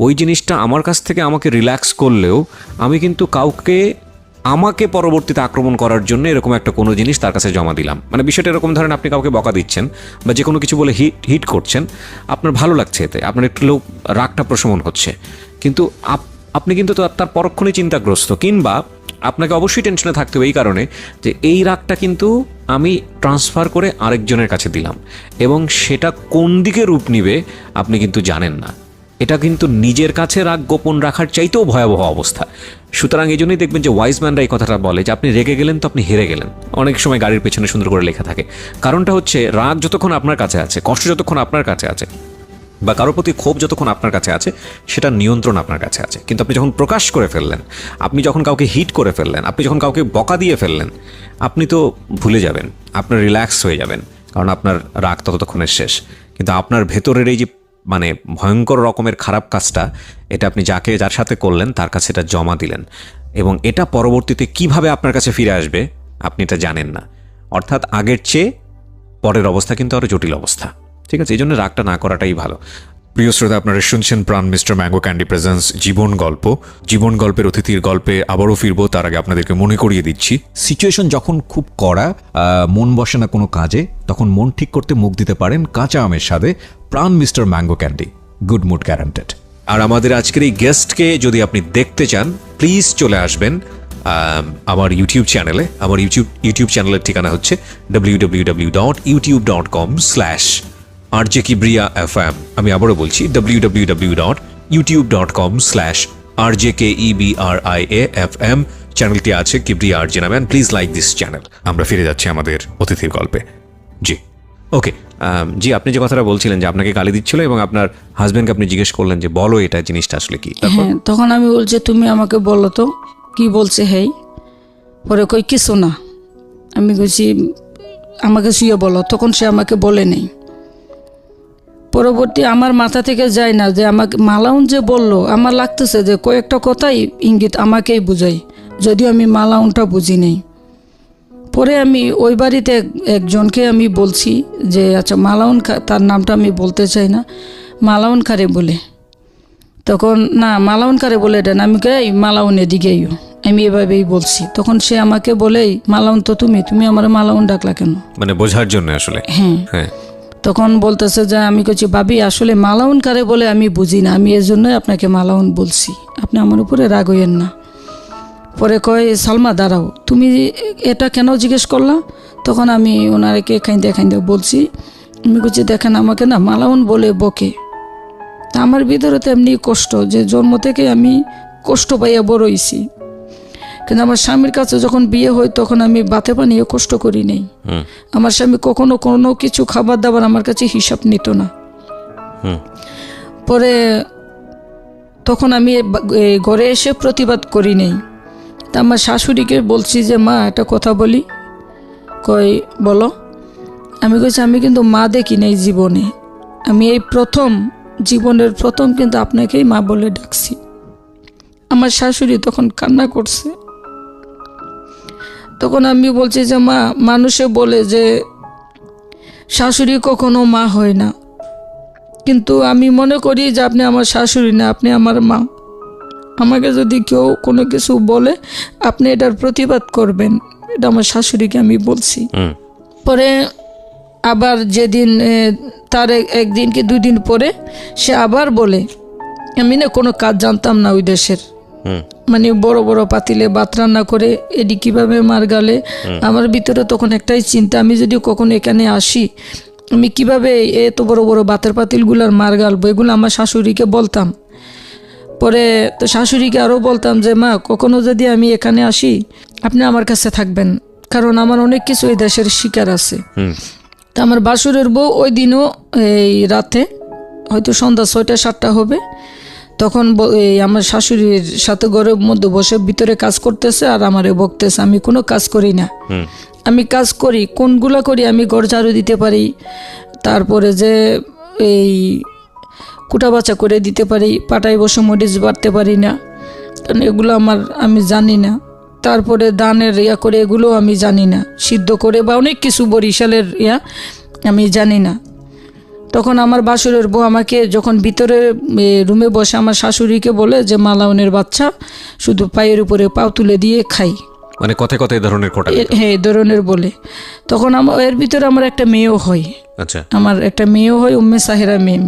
ওই জিনিসটা আমার কাছ থেকে আমাকে রিল্যাক্স করলেও আমি কিন্তু কাউকে আমাকে পরবর্তীতে আক্রমণ করার জন্য এরকম একটা কোনো জিনিস তার কাছে জমা দিলাম। মানে বিষয়টা এরকম, ধরেন আপনি কাউকে বকা দিচ্ছেন বা যে কোনো কিছু বলে হিট করছেন, আপনার ভালো লাগছে, এতে আপনার একটু রাগটা প্রশমন হচ্ছে, কিন্তু আপনি কিন্তু তার পরক্ষণে চিন্তাগ্রস্ত, কিংবা আপনাকে অবশ্যই টেনশনে থাকতে হবে এই কারণে যে এই রাগটা কিন্তু আমি ট্রান্সফার করে আরেকজনের কাছে দিলাম, এবং সেটা কোন দিকে রূপ নিবে আপনি কিন্তু জানেন না। এটা কিন্তু নিজের কাছে রাগ গোপন রাখার চাইতেও ভয়াবহ অবস্থা। সুতরাং এই জন্যই দেখবেন যে ওয়াইজম্যানরা এই কথাটা বলে যে আপনি রেগে গেলেন তো আপনি হেরে গেলেন। অনেক সময় গাড়ির পেছনে সুন্দর করে লেখা থাকে। কারণটা হচ্ছে, রাগ যতক্ষণ আপনার কাছে আছে, কষ্ট যতক্ষণ আপনার কাছে আছে, বা কারোর প্রতি ক্ষোভ যতক্ষণ আপনার কাছে আছে, সেটা নিয়ন্ত্রণ আপনার কাছে আছে। কিন্তু আপনি যখন প্রকাশ করে ফেললেন, আপনি যখন কাউকে হিট করে ফেললেন, আপনি যখন কাউকে বকা দিয়ে ফেললেন, আপনি তো ভুলে যাবেন, আপনার রিল্যাক্স হয়ে যাবেন, কারণ আপনার রাগ ততক্ষণের শেষ। কিন্তু আপনার ভেতরের এই যে মানে ভয়ঙ্কর রকমের খারাপ কাজটা, এটা আপনি যার সাথে করলেন তার কাছে এটা জমা দিলেন, এবং এটা পরবর্তীতে কিভাবে আপনার কাছে ফিরে আসবে আপনি এটা জানেন না। অর্থাৎ আগের চেয়ে পরের অবস্থা কিন্তু আরও জটিল অবস্থা। ঠিক আছে, এই জন্য রাগটা না করাটাই ভালো। প্রিয় শ্রোতা, আপনারা শুনছেন প্রাণ মিস্টার ম্যাঙ্গো ক্যান্ডি প্রেজেন্স জীবন গল্প। জীবন গল্পের অতিথির গল্পে আবারও ফিরবো, তার আগে আপনাদেরকে মনে করিয়ে দিচ্ছি, সিচুয়েশন যখন খুব কড়া, মন বসে না কোনো কাজে, তখন মন ঠিক করতে মুখ দিতে পারেন কাঁচা আমের স্বাদে Pran mister mango candy, good mood guaranteed. আর আমাদের আজকের এই গেস্টকে যদি আপনি দেখতে চান, প্লিজ চলে আসবেন আমার ইউটিউব চ্যানেলে। আমার ইউটিউব চ্যানেলের ঠিকানা হচ্ছে www.youtube.com/RJKibriya.fm। আমি আবারও বলছি, www.youtube.com/RJKEBRIAFM। চ্যানেলটি আছে কিবরিয়া আরজে নামে। Please like this channel. আমরা ফিরে যাচ্ছি আমাদের অতিথির গল্পে। জি, ওকে। জি, আপনি যে কথাটা বলছিলেন যে আপনাকে গালি দিচ্ছিল এবং আপনার হাজবেন্ডকে আপনি জিজ্ঞেস করলেন যে বলো এটা জিনিসটা আসলে কি। হ্যাঁ, তখন আমি বলছি তুমি আমাকে বলো তো কি বলছে। হেই, পরে কই কিছু না। আমি বলছি আমাকে শুয়ে বলো, তখন সে আমাকে বলে নেই। পরবর্তী আমার মাথা থেকে যায় না যে আমাকে মালাউন যে বলল, আমার লাগতেছে যে কয়েকটা কথাই ইঙ্গিত আমাকেই বুঝাই, যদিও আমি মালাউনটা বুঝি নেই। পরে আমি ওই বাড়িতে একজনকে আমি বলছি যে আচ্ছা মালাউন, তার নামটা আমি বলতে চাই না, মালাউন কারে বলে। তখন না, মালাউন কারে বলে এটা না, আমি এই মালাউন এদিকেই, আমি এভাবেই বলছি। তখন সে আমাকে বলে মালাউন তো তুমি আমার মালাউন ডাকলা কেন, মানে বোঝার জন্য আসলে। হ্যাঁ। তখন বলতেছে যে আমি বলছি ভাবি আসলে মালাউন কারে বলে আমি বুঝি না, আমি এর জন্যই আপনাকে মালাউন বলছি, আপনি আমার উপরে রাগ হইয়েন না। পরে কয় সালমা দাঁড়াও, তুমি এটা কেন জিজ্ঞেস করলা? তখন আমি ওনারকে খাইতে বলছি, আমি বলছি দেখেন আমাকে না মালাউন বলে বকে, তা আমার ভিতরে তো এমনি কষ্ট, যে জন্ম থেকে আমি কষ্ট পাইয়া বড় হইছি। কিন্তু আমার স্বামীর কাছে যখন বিয়ে হয় তখন আমি বাতে পানিও কষ্ট করি নাই। আমার স্বামী কখনো কোনো কিছু খাবার দাবার আমার কাছে হিসাব নিত না। পরে তখন আমি ঘরে এসে প্রতিবাদ করি নাই। তা আমার শাশুড়িকে বলছি যে মা একটা কথা বলি, কই বলো। আমি কইছি আমি কিন্তু মা দেখি নাই জীবনে, আমি এই প্রথম, জীবনের প্রথম কিন্তু আপনাকেই মা বলে ডাকছি। আমার শাশুড়ি তখন কান্না করছে। তখন আমি বলছি যে মা, মানুষে বলে যে শাশুড়ি কখনো মা হয় না, কিন্তু আমি মনে করি যে আপনি আমার শাশুড়ি না, আপনি আমার মা। আমাকে যদি কেউ কোনো কিছু বলে আপনি এটার প্রতিবাদ করবেন, এটা আমার শাশুড়িকে আমি বলছি। পরে আবার যেদিন তার একদিন কি 2 দিন পরে সে আবার বলে, আমি না কোনো কাজ জানতাম না ওই দেশের, মানে বড় বড় পাতিলে ভাত রান্না করে এটি কিভাবে মার গালে। আমার ভিতরে তখন একটাই চিন্তা, আমি যদি কখনো এখানে আসি আমি কিভাবে এত বড় বড় ভাতের পাতিলগুলার মার গালবো, এগুলো আমার শাশুড়িকে বলতাম। পরে তো শাশুড়িকে আরও বলতাম যে মা, কখনো যদি আমি এখানে আসি আপনি আমার কাছে থাকবেন, কারণ আমার অনেক কিছু এই দেশের শিকার আছে। তা আমার বাসুরের বউ ওই দিনও এই রাতে হয়তো সন্ধ্যা 6টা-7টা হবে, তখন আমার শাশুড়ির সাথে ঘরের মধ্যে বসে ভিতরে কাজ করতেছে আর আমারে বকতেছে। আমি কোনো কাজ করি না, আমি কাজ করি কোনগুলা করি, আমি ঘর ঝাড়ু দিতে পারি, তারপরে যে এই কুটা বাচা করে দিতে পারি, পাটায় বসে মরিচ বাড়তে পারি না, কারণ এগুলো আমি জানি না। তারপরে ধানের করে এগুলো আমি জানি না, সিদ্ধ করে বা অনেক কিছু বরিশালের আমি জানি না। তখন আমার বাসুরের বউ আমাকে যখন ভিতরে রুমে বসে আমার শাশুড়িকে বলে যে মালাউনের বাচ্চা শুধু পায়ের উপরে পাও তুলে দিয়ে খাই, মানে কথায় কথায় ধরনের কোটা। হ্যাঁ, এই ধরনের বলে। তখন এর ভিতরে আমার একটা মেয়েও হয়। আচ্ছা, আমার একটা মেয়েও হয়, উম্মে সাহেরা মেম।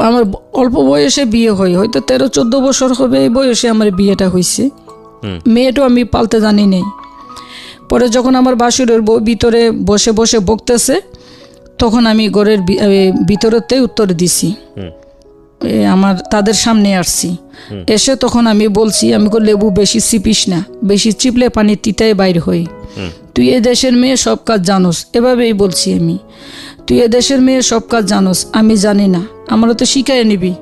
আমার অল্প বয়সে বিয়ে হয়, হয়তো 13-14 বছর হবে এই বয়সে আমার বিয়েটা হয়েছে। মেয়েটাও আমি পালতে জানি নেই। পরে যখন আমার বাসুরের বউ ভিতরে বসে বসে বকতেছে, তখন আমি ঘরের ভিতরেতে উত্তর দিছি, আমার তাদের সামনে আসছি। এসে তখন আমি বলছি, আমি লেবু বেশি চিপিস না, বেশি চিপলে পানি তিতায় বাইর হই, তুই এ দেশের মেয়ে সব কাজ জানোস, এভাবেই বলছি আমি। তুই এ দেশের মেয়ে সব কাজ জানোস, আমি জানি না, আমারও তো শিখাই নিবি।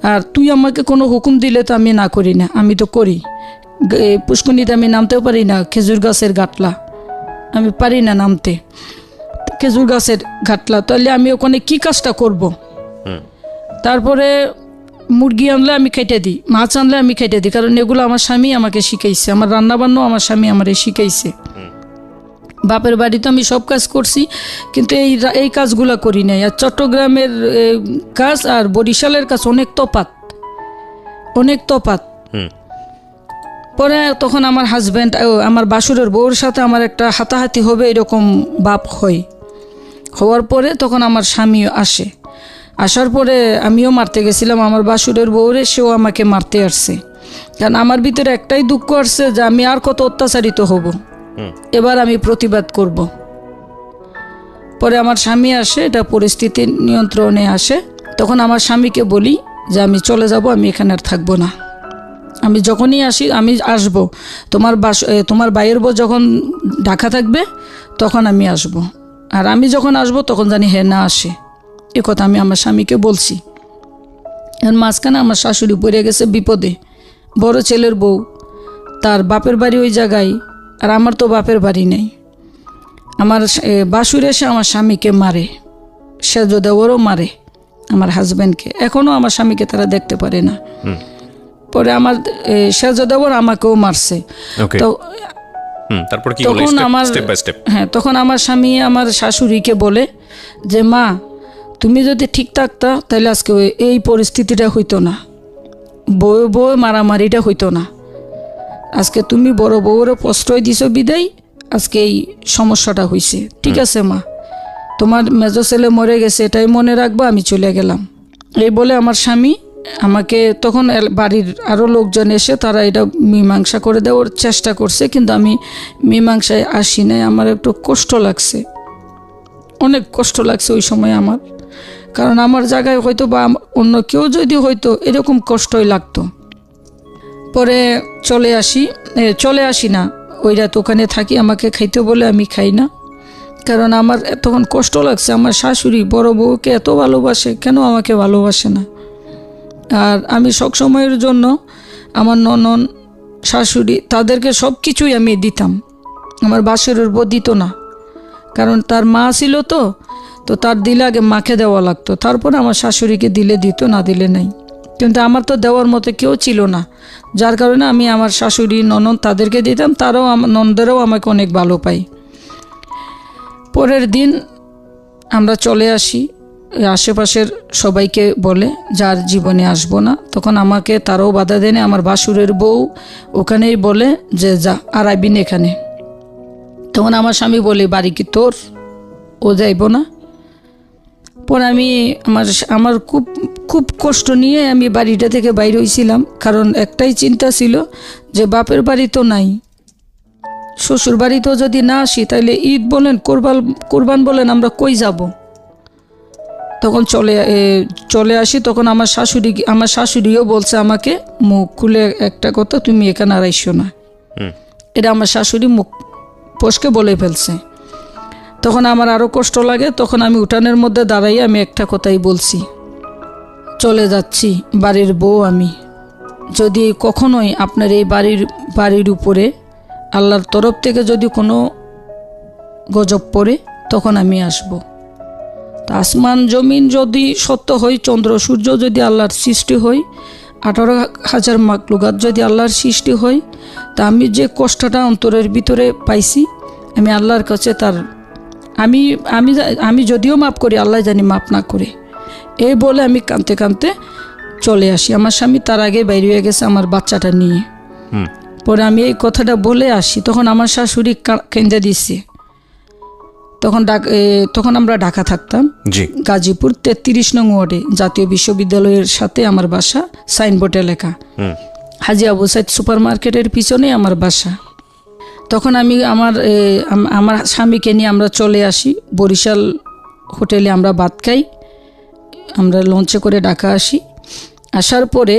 আর তুই আমাকে কোনো হুকুম দিলে তো আমি না করি না, আমি তো করি। পুষ্করণীতে আমি নামতেও পারি না, খেজুর গাছের গাটলা আমি পারি না নামতে, খেজুর গাছের ঘাটলা, তাহলে আমি ওখানে কি কাজটা করব? তারপরে মুরগি আনলে আমি খেটে দিই, মাছ আনলে আমি খেটে দিই, কারণ এগুলো আমার স্বামী আমাকে শিখাইছে, আমার রান্নাবান্নাও আমার স্বামী আমারে শিখাইছে। বাপের বাড়িতে আমি সব কাজ করছি, কিন্তু এই কাজগুলো করি নাই। আর চট্টগ্রামের কাজ আর বরিশালের কাজ অনেক তফাৎ। পরে তখন আমার হাজব্যান্ড, আমার বাসুরের বউর সাথে আমার একটা হাতাহাতি হবে এরকম বাপ হওয়ার পরে তখন আমার স্বামী আসার পরে আমিও মারতে গেছিলাম আমার বাসুরের বউরে, সেও আমাকে মারতে আসছে। কারণ আমার ভিতরে একটাই দুঃখ আসছে যে আমি আর কত অত্যাচারিত হব, এবার আমি প্রতিবাদ করব। পরে আমার স্বামী আসে, এটা পরিস্থিতি নিয়ন্ত্রণে আসে। তখন আমার স্বামীকে বলি যে আমি চলে যাব, আমি এখানে আর থাকবো না, আমি যখনই আসি আমি আসব, তোমার ভাইয়ের বউ যখন ঢাকা থাকবে তখন আমি আসব, আর আমি যখন আসব তখন জানি হ্যাঁ না আসে, এ কথা আমি আমার স্বামীকে বলছি। এখন মাঝখানে আমার শাশুড়ি পড়ে গেছে বিপদে, বড় ছেলের বউ, তার বাপের বাড়ি ওই জায়গায়, আর আমার তো বাপের বাড়ি নেই। আমার বাসুর এসে আমার স্বামীকে মারে, সেজ দেওয়ারও মারে আমার হাজব্যান্ডকে, এখনও আমার স্বামীকে তারা দেখতে পারে না। পরে আমার সেজ দেওয়ার আমাকেও মারছে। তো তখন আমার স্বামী আমার শাশুড়িকে বলে যে মা, তুমি যদি ঠিক থাকতা তাহলে আজকে এই পরিস্থিতিটা হইতো না, বউ মারামারিটা হইতো না। আজকে তুমি বড় বউরে প্রশ্রয় দিছো বিদায় আজকে এই সমস্যাটা হয়েছে। ঠিক আছে মা, তোমার মেজো ছেলে মরে গেছে এটাই মনে রাখবো, আমি চলে গেলাম। এই বলে আমার স্বামী আমাকে, তখন বাড়ির আরও লোকজন এসে তারা এটা মীমাংসা করে দেওয়ার চেষ্টা করছে, কিন্তু আমি মীমাংসায় আসি নাই। আমার একটু কষ্ট লাগছে, অনেক কষ্ট লাগছে ওই সময় আমার, কারণ আমার জায়গায় হয়তো বা অন্য কেউ যদি হয়তো এরকম কষ্টই লাগতো। পরে চলে আসি না, ওই রাত ওখানে থাকি, আমাকে খাইতে বলে আমি খাই না, কারণ আমার তখন কষ্ট লাগছে। আমার শাশুড়ি বড় বউকে এত ভালোবাসে, কেন আমাকে ভালোবাসে না? আর আমি সবসময়ের জন্য আমার ননদ শাশুড়ি তাদেরকে সব কিছুই আমি দিতাম, আমার বাসুরের বউ দিত না, কারণ তার মা ছিল তো তার দিলে আগে মাকে দেওয়া লাগতো, তারপরে আমার শাশুড়িকে দিলে দিত, না দিলে নাই। কিন্তু আমার তো দেওয়ার মতো কেউ ছিল না, যার কারণে আমি আমার শাশুড়ি ননদ তাদেরকে দিতাম, তারাও ননদেরাও আমাকে অনেক ভালো পায়। পরের দিন আমরা চলে আসি, আশেপাশের সবাইকে বলে যার জীবনে আসবো না, তখন আমাকে তারাও বাধা দেনে। আমার বাসুরের বউ ওখানেই বলে যে যা আর আইবিন এখানে। তখন আমার স্বামী বলে বাড়ি কি তোর, ও যাইব না। পরে আমি আমার খুব খুব কষ্ট নিয়ে আমি বাড়িটা থেকে বাইরে হয়েছিলাম, কারণ একটাই চিন্তা ছিল যে বাপের বাড়ি তো নাই, শ্বশুর বাড়িতেও যদি না আসি তাহলে ঈদ বলেন কোরবান বলেন আমরা কই যাব। তখন চলে আসি। তখন আমার শাশুড়িও বলছে আমাকে মুখ খুলে একটা কথা, তুমি এখানে আর আইসো না। এটা আমার শাশুড়ি মুখ ফসকে বলে ফেলছে। তখন আমার আরও কষ্ট লাগে। তখন আমি উঠানের মধ্যে দাঁড়াই আমি একটা কথাই বলছি, চলে যাচ্ছি, বাড়ির বউ আমি, যদি কখনোই আপনার এই বাড়ির উপরে আল্লাহর তরফ থেকে যদি কোনো গজব পড়ে তখন আমি আসব। তা আসমান জমিন যদি সত্য হয়, চন্দ্র সূর্য যদি আল্লাহর সৃষ্টি হয়, 18,000 মাখলুকাত যদি আল্লাহর সৃষ্টি হয়, তা আমি যে কষ্টটা অন্তরের ভিতরে পাইছি আমি আল্লাহর কাছে তার আমি যদিও মাপ করি, আল্লাহ জানি মাপ না করে। এই বলে আমি কাঁদতে কাঁদতে চলে আসি। আমার স্বামী তার আগে বাইরে হয়ে গেছে আমার বাচ্চাটা নিয়ে। পরে আমি এই কথাটা বলে আসি, তখন আমার শাশুড়ি কেঁদে দিচ্ছে। তখন আমরা ঢাকা থাকতাম, গাজীপুর 33 নং ওয়ার্ডে, জাতীয় বিশ্ববিদ্যালয়ের সাথে আমার বাসা, সাইনবোর্ডে লেখা, হাজী আবু সাইদ সুপার মার্কেটের পিছনে আমার বাসা। তখন আমি আমার স্বামীকে নিয়ে আমরা চলে আসি বরিশাল হোটেলে, আমরা ভাত খাই, আমরা লঞ্চে করে ঢাকা আসি। আসার পরে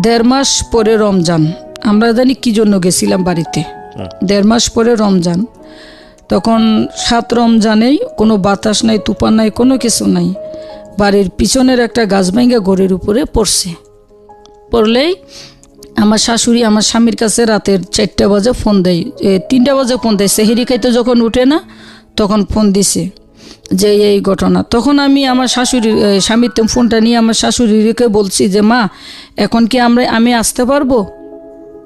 1.5 মাস পরে রমজান, আমরা জানি কী জন্য গেছিলাম বাড়িতে, 1.5 মাস পরে রমজান। তখন 7 রমজানেই কোনো বাতাস নাই, তুফান নাই, কোনো কিছু নাই, বাড়ির পিছনের একটা গাছ ভেঙে ঘরের উপরে পড়লেই আমার শাশুড়ি আমার স্বামীর কাছে রাতের 4টা বাজে ফোন দেয়, 3টা বাজে ফোন দেয়, সেহেরি খাইতে যখন উঠে না তখন ফোন দিছে যে এই ঘটনা। তখন আমি আমার স্বামীর ফোনটা নিয়ে আমার শাশুড়িকে বলছি যে মা, এখন কি আমি আসতে পারবো?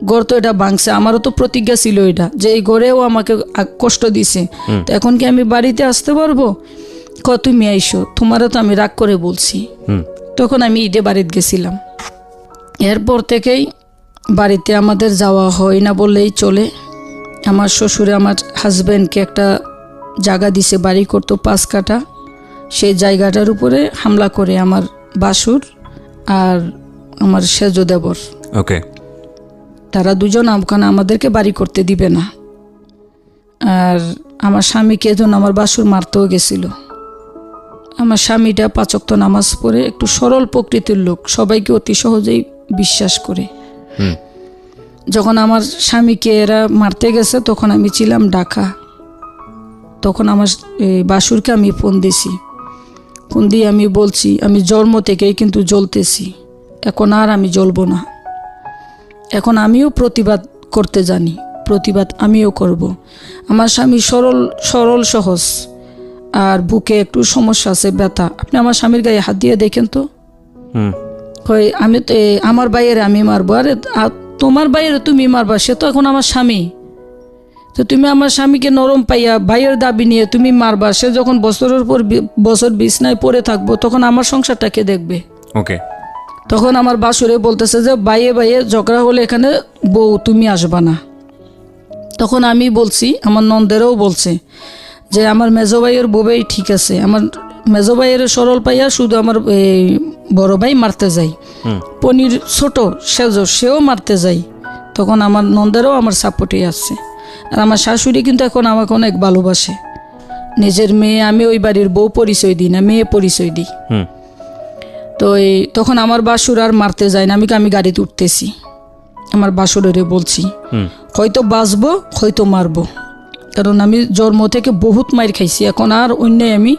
ঘর তো এটা ভাঙছে, আমারও তো প্রতিজ্ঞা ছিল এটা যে এই ঘরেও আমাকে কষ্ট দিছে, তো এখন কি আমি বাড়িতে আসতে পারবো? তুমি আইসো, তোমারও তো আমি রাগ করে বলছি। তখন আমি ঈদে বাড়িতে গেছিলাম। এরপর থেকেই বাড়িতে আমাদের যাওয়া হয় না বললেই চলে। আমার শ্বশুরে আমার হাজব্যান্ডকে একটা জায়গা দিছে, বাড়ি করতো 5 কাঠা, সেই জায়গাটার উপরে হামলা করে আমার বাসুর আর আমার সেজ দেবর। ওকে, তারা দুজন ওখানে আমাদেরকে বাড়ি করতে দিবে না। আর আমার স্বামীকে যেন আমার বাসুর মারতেও গেছিল। আমার স্বামীটা 5 ওয়াক্ত নামাজ পড়ে, একটু সরল প্রকৃতির লোক, সবাইকে অতি সহজেই বিশ্বাস করে। যখন আমার স্বামীকে এরা মারতে গেছে তখন আমি ছিলাম ঢাকা। তখন আমার বাসুরকে আমি ফোন দিছি, ফোন দিয়ে আমি বলছি আমি জন্ম থেকেই কিন্তু জ্বলতেছি, এখন আর আমি জ্বলবো না, এখন আমিও প্রতিবাদ করতে জানি, প্রতিবাদ আমিও করব। আমার স্বামী সরল সহজ, আর বুকে একটু সমস্যা আছে, ব্যথা। আপনি আমার স্বামীর গায়ে হাত দিয়ে দেখেন তো, আমি তো আমার বাইরে আমি মারবো, আরে তোমার বাইরে তুমি মারবা, সে তো এখন আমার স্বামী, তো তুমি আমার স্বামীকে নরম পাইয়া ভাইয়ের দাবি নিয়ে তুমি মারবা, সে যখন বছরের পর বছর বিছনায় পড়ে থাকবো তখন আমার সংসারটাকে দেখবে। ওকে, তখন আমার বাসুরে বলতেছে যে বাইয়ে ঝগড়া হলে এখানে বউ তুমি আসবা না। তখন আমি বলছি, আমার নন্দেরও বলছে যে আমার মেজো ভাইয়ের বউই ঠিক আছে, আমার মেজো ভাইয়ের সরল পাইয়া শুধু আমার বড় ভাই মারতে যাই, পনির ছোট সেও মারতে যাই। তখন আমার নন্দেরও আমার সাপোর্টে আসছে। আর আমার শাশুড়ি কিন্তু এখন আমাকে অনেক ভালোবাসে, নিজের মেয়ে, আমি ওই বাড়ির বউ পরিচয় দিই না, মেয়ে পরিচয় দিই। তো তখন আমার বাসুর আর মারতে যায় না, আমি গাড়িতে উঠতেছি, আমার বাসুরেরে বলছি হয়তো বাঁচবো হয়তো মারবো, কারণ আমি জন্ম থেকে বহুত মার খাইছি, এখন আর অন্যায় আমি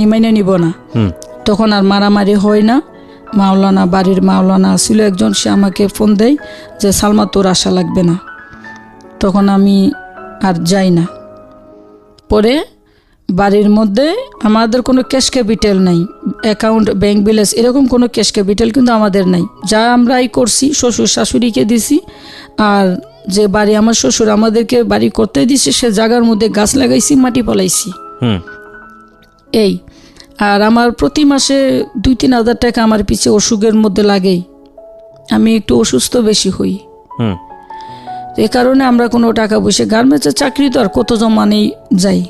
মাইনে নিব না। তখন আর মারামারি হয় না। মাওলানা, বাড়ির মাওলানা ছিল একজন, সে আমাকে ফোন দেয় যে সালমা তোর আশা লাগবে না। তখন আমি আর যাই না। পরে বাড়ির মধ্যে আমাদের কোনো ক্যাশ ক্যাপিটাল নাই, অ্যাকাউন্ট, ব্যাংক ব্যালেন্স এরকম কোনো ক্যাশ ক্যাপিটাল কিন্তু আমাদের নাই। যা আমরাই করছি শ্বশুর শাশুড়িকে দিছি, আর যে বাড়ি আমার শ্বশুর আমাদেরকে বাড়ি করতে দিছে সে জায়গার মধ্যে গাছ লাগাইছি, মাটি ফলাইছি, এই। আর আমার প্রতি মাসে 2-3 হাজার টাকা আমার পিছে অসুখের মধ্যে লাগেই, আমি একটু অসুস্থ বেশি হই। এ কারণে আমরা কোনো টাকা পয়সা, গার্মেন্টসের চাকরি তো আর কত জমানেই যাই।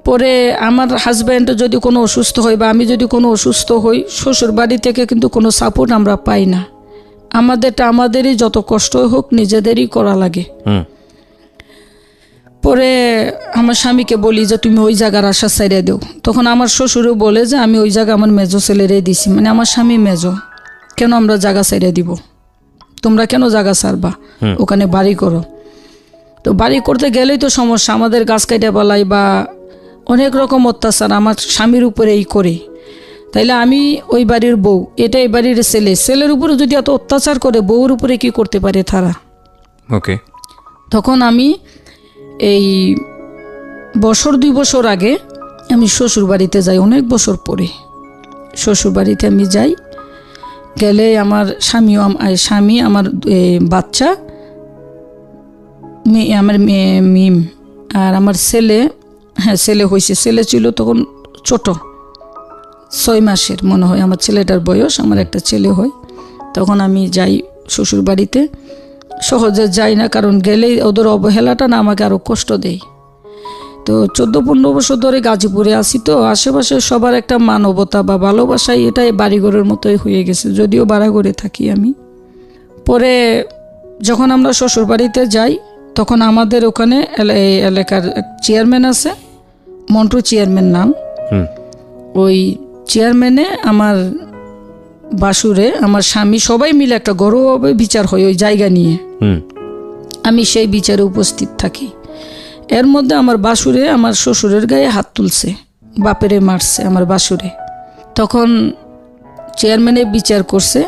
পরে আমার হাজব্যান্ড যদি কোনো অসুস্থ হয় বা আমি যদি কোনো অসুস্থ হই, শ্বশুর বাড়ি থেকে কিন্তু কোনো সাপোর্ট আমরা পাই না। আমাদেরটা আমাদেরই যত কষ্ট হোক নিজেদেরই করা লাগে। পরে আমার স্বামীকে বলি যে তুমি ওই জায়গার আশা ছাইড়ে দেও। তখন আমার শ্বশুরও বলে যে আমি ওই জায়গা আমার মেজো ছেলেরে দিছি, মানে আমার স্বামী মেজো, কেন আমরা জায়গা ছাইড়ে দিব, তোমরা কেন জায়গা ছাড়বা, ওখানে বাড়ি করো। তো বাড়ি করতে গেলেই তো সমস্যা, আমাদের গাছ কাটা পালাই বা অনেক রকম অত্যাচার আমার স্বামীর উপরেই করে। তাইলে আমি ওই বাড়ির বউ, এটা এই বাড়ির ছেলে, ছেলের উপরে যদি এত অত্যাচার করে বউর উপরে কি করতে পারে তারা। ওকে। তখন আমি এই 1-2 বছর আগে আমি শ্বশুর বাড়িতে যাই, অনেক বছর পরে শ্বশুর বাড়িতে আমি যাই। গেলে আমার স্বামী আমার বাচ্চা আমার মিম আর আমার ছেলে, হ্যাঁ ছেলে হয়েছে, ছেলে ছিল তখন ছোট, 6 মাসের মনে হয় আমার ছেলেটার বয়স, আমার একটা ছেলে হয়। তখন আমি যাই শ্বশুর বাড়িতে, সহজে যাই না, কারণ গেলেই ওদের অবহেলাটা না আমাকে আরও কষ্ট দেয়। তো 14-15 বছর ধরে গাজীপুরে আসি, তো আশেপাশে সবার একটা মানবতা বা ভালোবাসায় এটাই বাড়িঘরের মতোই হয়ে গেছে, যদিও ভাড়া করে থাকি আমি। পরে যখন আমরা শ্বশুর বাড়িতে যাই তখন আমাদের ওখানে এলাকার চেয়ারম্যান আছে, মন্টু চেয়ারম্যান নাম। ওই চেয়ারম্যানে আমার বাসুরে আমার স্বামী সবাই মিলে একটা গৌরবে বিচার হয় ওই জায়গা নিয়ে। আমি সেই বিচারে উপস্থিত থাকি। এর মধ্যে আমার বাসুরে আমার শ্বশুরের গায়ে হাত তুলছে, বাপেরে মারছে আমার বাসুরে। তখন চেয়ারম্যানে বিচার করছে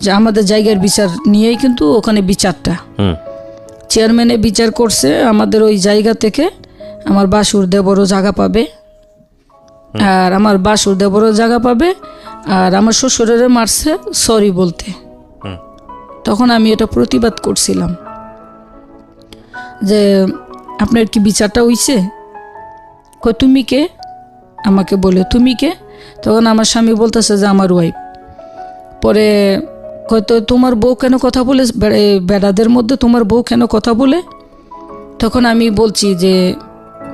যে আমাদের জায়গার বিচার নিয়েই কিন্তু ওখানে বিচারটা। চেয়ারম্যানে বিচার করছে আমাদের ওই জায়গা থেকে আমার বাসুর দেবরও জায়গা পাবে, আর আমার বাসুর দেবরও জায়গা পাবে, আর আমার শ্বশুরের মারছে সরি বলতে। তখন আমি এটা প্রতিবাদ করছিলাম যে আপনার কি বিচারটা হইছে? কই তুমি কে? আমাকে বলে তুমি কে? তখন আমার স্বামী বলতেছে যে আমার ওয়াইফ। পরে হয়তো তোমার বউ কেন কথা বলে, বেড়াদের মধ্যে তোমার বউ কেন কথা বলে? তখন আমি বলছি যে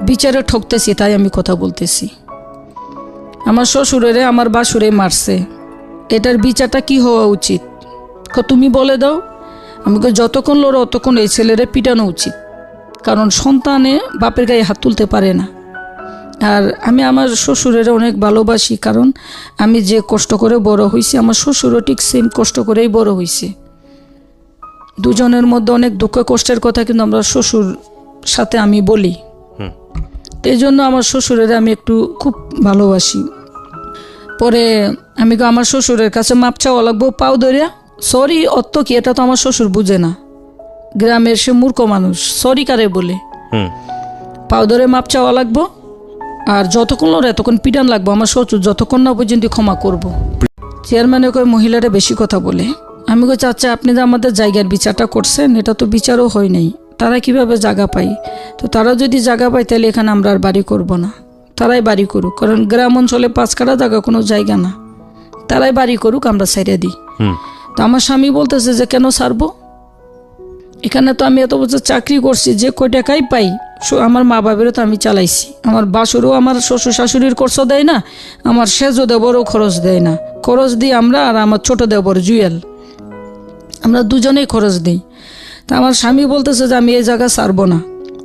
বিচারে ঠকতেছি তাই আমি কথা বলতেছি। আমার শ্বশুরেরে আমার বাসুরে মারছে, এটার বিচারটা কি হওয়া উচিত তুমি বলে দাও। আমি যতক্ষণ লড়ো অতক্ষণ এই ছেলেরে পিটানো উচিত, কারণ সন্তানে বাপের গায়ে হাত তুলতে পারে না। আর আমি আমার শ্বশুরের অনেক ভালোবাসি, কারণ আমি যে কষ্ট করে বড় হয়েছি আমার শ্বশুরও ঠিক সেম কষ্ট করেই বড় হয়েছে। দুজনের মধ্যে অনেক দুঃখ কষ্টের কথা কিন্তু আমরা শ্বশুর সাথে আমি বলি, এই জন্য আমার শ্বশুরের আমি একটু খুব ভালোবাসি। পরে আমি আমার শ্বশুরের কাছে মাপ চাওয়া লাগবো পাও ধরিয়া, সরি অত কি, এটা তো আমার শ্বশুর বুঝে না, গ্রামের সে মূর্খ মানুষ, সরি কারে বলে। পাও ধরে মাপ চাওয়া লাগবো, আর যতক্ষণ লড়ে এতক্ষণ পিটান লাগবো আমার শ্বশুর, যতক্ষণ না পর্যন্ত ক্ষমা করবো। চেয়ারম্যানে কয় মহিলারা বেশি কথা বলে। আমি কই চাচা আপনি যে আমাদের জায়গার বিচারটা করছেন এটা তো বিচারও হয় নাই, তারা কিভাবে জায়গা পায়? তো তারা যদি জায়গা পায় তাহলে এখানে আমরা আর বাড়ি করব না, তারাই বাড়ি করুক, কারণ গ্রাম অঞ্চলে 5 কাঠা জায়গা কোনো জায়গা না, তারাই বাড়ি করুক, আমরা ছেড়ে দিই। তো আমার স্বামী বলতেছে যে কেন ছাড়বো, এখানে তো আমি এত বছর চাকরি করছি, যে কয় টাকাই পাই আমার মা বাবারও তো আমি চালাইছি, আমার বাসুরও আমার শ্বশুর শাশুড়ির খরচ দেয় না, আমার সেজো দেবরও খরচ দেয় না, খরচ দিই আমরা আর আমার ছোট দেবর জুয়েল, আমরা দুজনেই খরচ দিই। তা আমার স্বামী বলতেছে যে আমি এই জায়গা ছাড়বো না।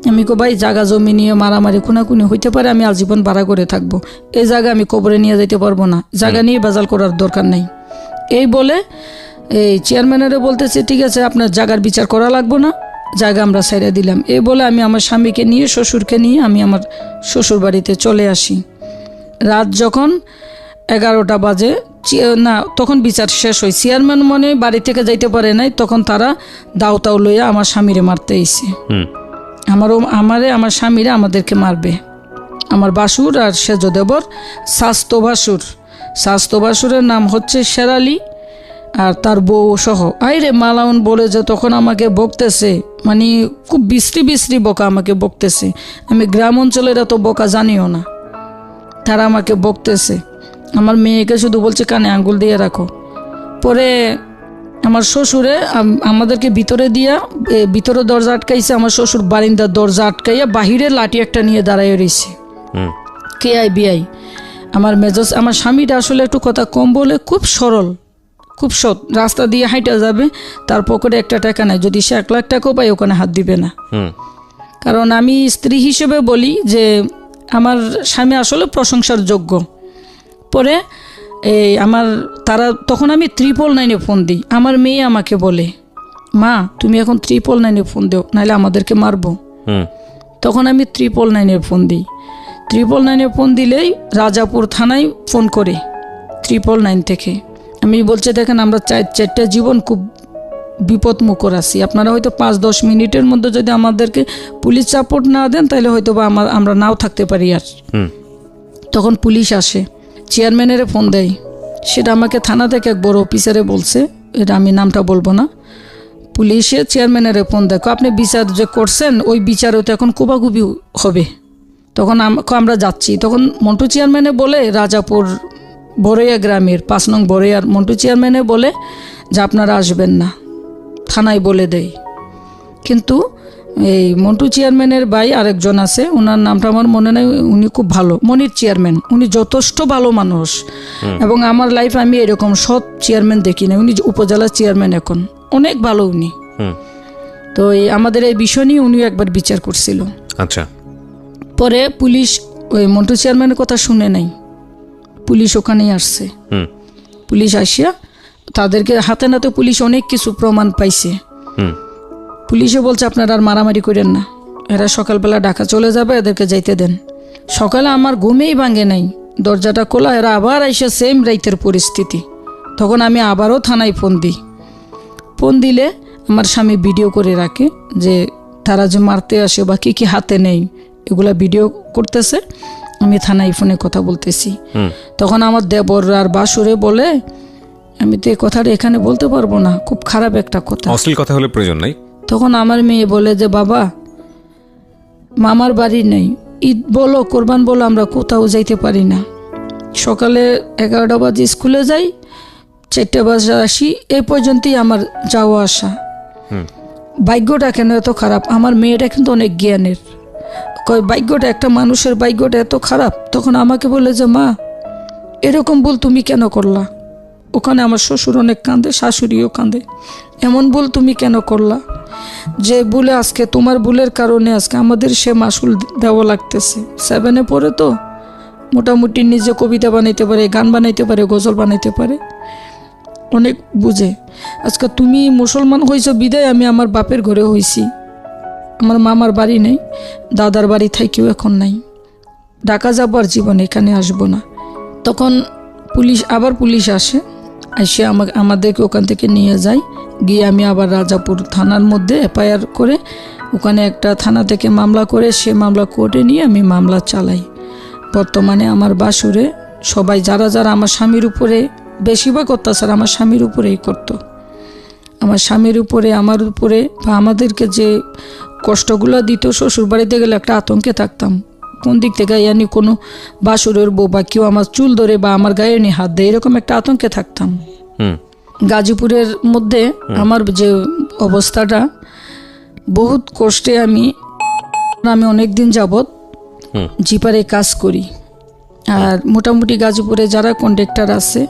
আমি কো ভাই জায়গা জমি নিয়ে মারামারি খুনাখুনি হইতে পারে, আমি আজীবন ভাড়া করে থাকবো, এই জায়গা আমি কবরে নিয়ে যেতে পারবো না, জায়গা নিয়ে বাজাল করার দরকার নেই। এই বলে এই চেয়ারম্যানেরও বলতেছে ঠিক আছে আপনার জায়গার বিচার করা লাগবো না, জায়গা আমরা ছেড়ে দিলাম। এই বলে আমি আমার স্বামীকে নিয়ে শ্বশুরকে নিয়ে আমি আমার শ্বশুর বাড়িতে চলে আসি। রাত যখন 11টা বাজে না, তখন বিচার শেষ হয়। চেয়ারম্যান মনে বাড়ি থেকে যাইতে পারে নাই, তখন তারা দাও তাও লইয়া আমার স্বামীরে মারতে আইছে। আমার স্বামীরা আমাদেরকে মারবে। আমার বাসুর আর সেজ দেবর স্বাস্থ্য বাসুরের নাম হচ্ছে শেরালি আর তার বউ সহ। আইরে মালাউন বলে যে তখন আমাকে বকতেছে, মানে খুব বিশ্রী বকা আমাকে বকতেছে। আমি গ্রাম অঞ্চলের এত বকা জানিও না, তারা আমাকে বকতেছে। আমার মেয়েকে শুধু বলছে কানে আঙ্গুল দিয়ে রাখো। পরে আমার শ্বশুরে আমাদেরকে ভিতরে দরজা আটকাইছে। আমার শ্বশুর বারিন্দার দরজা আটকাইয়া বাহিরে লাঠি একটা নিয়ে দাঁড়াইয়া রয়েছে। কে আই বিআই আমার স্বামীটা আসলে একটু কথা কম বলে, খুব সরল, খুব সৎ। রাস্তা দিয়ে হাইটা যাবে, তার পকেটে একটা টাকা নাই, যদি সে 1 লাখ টাকাও পায় ওখানে হাত দিবে না। কারণ আমি স্ত্রী হিসেবে বলি যে আমার স্বামী আসলে প্রশংসার যোগ্য। পরে তারা তখন আমি 999 ফোন দিই। আমার মেয়ে আমাকে বলে, মা তুমি এখন 999 ফোন দিও, নাহলে আমাদেরকে মারবো। তখন আমি 999 ফোন দিই। 999 ফোন দিলেই রাজাপুর থানায় ফোন করে 999 থেকে আমি বলছি, দেখেন আমরা 4টা জীবন খুব বিপদমুখর আছি, আপনারা হয়তো 5-10 মিনিটের মধ্যে যদি আমাদেরকে পুলিশ সাপোর্ট না দেন তাহলে হয়তো বা আমরা নাও থাকতে পারি। আর তখন পুলিশ আসে, চেয়ারম্যানের ফোন দেয়। সেটা আমাকে থানা থেকে এক বড় অফিসারে বলছে, এটা আমি নামটা বলবো না। পুলিশে চেয়ারম্যানের ফোন দেখো, আপনি বিচার যে করছেন ওই বিচারও তো এখন কুবাকুবি হবে। তখন আমরা যাচ্ছি। তখন মন্টু চেয়ারম্যানে বলে, রাজাপুর বড়ইয়া গ্রামের 5 নং বড়ইয়ার মন্টু চেয়ারম্যানে বলে যে আপনারা আসবেন না, থানায় বলে দেয়। কিন্তু এই মন্টু চেয়ারম্যানের ভাই আরেকজন আছে, ওনার নামটা আমার মনে নাই, উনি খুব ভালো, মনির চেয়ারম্যান। উনি যথেষ্ট ভালো মানুষ, এবং আমার লাইফে আমি এরকম সৎ চেয়ারম্যান দেখি না। উনি উপজেলা চেয়ারম্যান এখন, অনেক ভালো উনি। তো আমাদের এই বিষয় নিয়ে উনিও একবার বিচার করছিল। আচ্ছা। পরে পুলিশ ওই মন্টু চেয়ারম্যানের কথা শুনে নাই, পুলিশ ওখানেই আসছে। পুলিশ আসিয়া তাদেরকে হাতে নাতে পুলিশ অনেক কিছু প্রমাণ পাইছে। পুলিশে বলছে আপনারা আর মারামারি করেন না, এরা সকালবেলা ঢাকা চলে যাবে, এদেরকে যাইতে দেন। সকালে আমার ঘুমেই ভাঙে নাই, দরজাটা খোলা, এরা আবার আইসে সেম রাইতের পরিস্থিতি। তখন আমি আবারও থানায় ফোন দিই। ফোন দিলে আমার স্বামী ভিডিও করে রাখে যে তারা যে মারতে আসে বা কি হাতে নেই, এগুলা ভিডিও করতেছে। আমি থানায় ফোনে কথা বলতেছি। তখন আমার দেবর আর বাসুরে বলে, আমি তো এই কথাটা এখানে বলতে পারবো না, খুব খারাপ একটা কথা, অশ্লীল কথা হলে প্রয়োজন নাই। তখন আমার মেয়ে বলে যে বাবা মামার বাড়ি নেই, ঈদ বলো কোরবান বলো আমরা কোথাও যাইতে পারি না। সকালে 11টা বাজে স্কুলে যাই, 4টা বাজে আসি, এই পর্যন্তই আমার যাওয়া আসা। ভাগ্যটা কেন এত খারাপ? আমার মেয়েটা কিন্তু অনেক জ্ঞানের। ভাগ্যটা, একটা মানুষের ভাগ্যটা এত খারাপ। তখন আমাকে বলে যে মা এরকম ভুল তুমি কেন করলা? ওখানে আমার শ্বশুর অনেক কাঁদে, শাশুড়িও কাঁদে। এমন ভুল তুমি কেন করলা যে ভুলে আজকে তোমার ভুলের কারণে আজকে আমাদের সে মাসুল দেওয়া লাগতেছে। 7-এ পড়ে তো মোটামুটি নিজে কবিতা বানাইতে পারে, গান বানাইতে পারে, গজল বানাইতে পারে, অনেক বুঝে। আজকে তুমি মুসলমান হয়েছো বিদায় আমি আমার বাপের ঘরে হয়েছি, আমার মামার বাড়ি নেই, দাদার বাড়ি থাকেও এখন নাই, ঢাকা যাবো আর জীবনে এখানে আসবো না। তখন পুলিশ আসে, এসে আমাদেরকে ওখান থেকে নিয়ে যায়। গিয়ে আমি আবার রাজাপুর থানার মধ্যে এফআইআর করে ওখানে একটা থানা থেকে মামলা করে সে মামলা কোর্টে নিয়ে আমি মামলা চালাই। বর্তমানে আমার বাসুরে সবাই যারা আমার স্বামীর উপরে বেশিরভাগ অত্যাচার আমার স্বামীর উপরেই করতো। আমার স্বামীর উপরে, আমার উপরে বা আমাদেরকে যে কষ্টগুলো দিত, শ্বশুর বাড়িতে গেলে একটা আতঙ্কে থাকতাম, কোন দিক থেকে ইয়ানি কোনো বাসুরের বউ বা কেউ আমার চুল ধরে বা আমার গায়ে নিয়ে হাত দেয়, এরকম একটা আতঙ্কে থাকতাম। গাজীপুরের মধ্যে আমার যে অবস্থাটা, বহুত কষ্টে আমি অনেক দিন যাবৎ জিপারে কাজ করি। আর মোটামুটি গাজীপুরে যারা কন্ট্রাক্টর আছে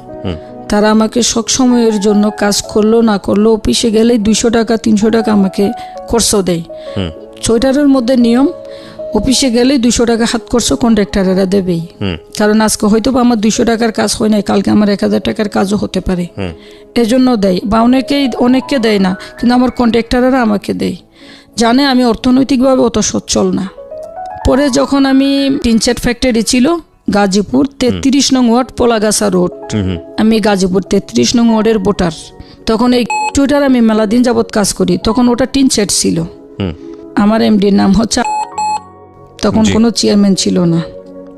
তারা আমাকে সব সময়ের জন্য কাজ করলো না করলো অফিসে গেলেই 200 টাকা 300 টাকা আমাকে খরচ দেয়। 6টার মধ্যে নিয়ম, অফিসে গেলেই 200 টাকা হাত খরচ কন্ট্রাক্টরেরা দেবেই। কারণ আজকে হয়তো বা আমার 200 টাকার কাজ হয় না, কালকে আমার 1000 টাকার কাজও হতে পারে, এজন্য দেয়। বা অনেককে দেয় না, কিন্তু আমার কন্ট্রাক্টরেরা আমাকে দেয়, জানে আমি অর্থনৈতিকভাবে অত সচ্ছল না। পরে যখন আমি টিনশেড ফ্যাক্টরি ছিল গাজীপুর 33 নং ওয়ার্ড পোলাগাছা রোড, আমি গাজীপুর 33 নং ওয়ার্ডের ভোটার। তখন এই টুইটার আমি মেলা দিন যাবৎ কাজ করি, তখন ওটা টিনশেড ছিল। আমার এমডির নাম হচ্ছে, তখন কোনো চেয়ারম্যান ছিল না।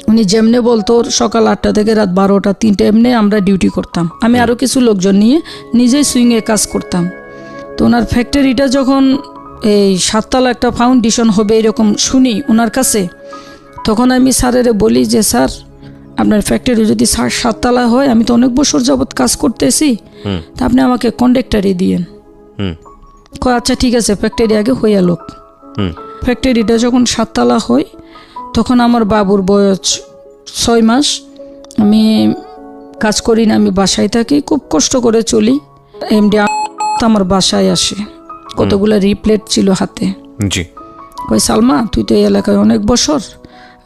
উনি যেমনে বলতো সকাল 8টা থেকে রাত 12টা 3টা এমনি আমরা ডিউটি করতাম। আমি আরও কিছু লোকজন নিয়ে নিজেই সুইংয়ে কাজ করতাম। তো ওনার ফ্যাক্টরিটা যখন এই 7 তলা একটা ফাউন্ডেশন হবে এরকম শুনি ওনার কাছে, তখন আমি স্যারেরে বলি যে স্যার আপনার ফ্যাক্টরি যদি 7 তলা হয়, আমি তো অনেক বছর যাবৎ কাজ করতেছি, তা আপনি আমাকে কন্ডাক্টারই দিয়েন। কয় আচ্ছা ঠিক আছে, ফ্যাক্টরি আগে হইয়া লোক। ফ্যাক্টরিটা যখন 7 তলা হয় তখন আমার বাবুর বয়স 6 মাস। আমি কাজ করি না, আমি বাসায় থাকি, খুব কষ্ট করে চলি। এমডি আমার বাসায় আসে, কতগুলো রিপ্লেট ছিল হাতে। জি। কই সালমা, তুই তো এই এলাকায় অনেক বছর,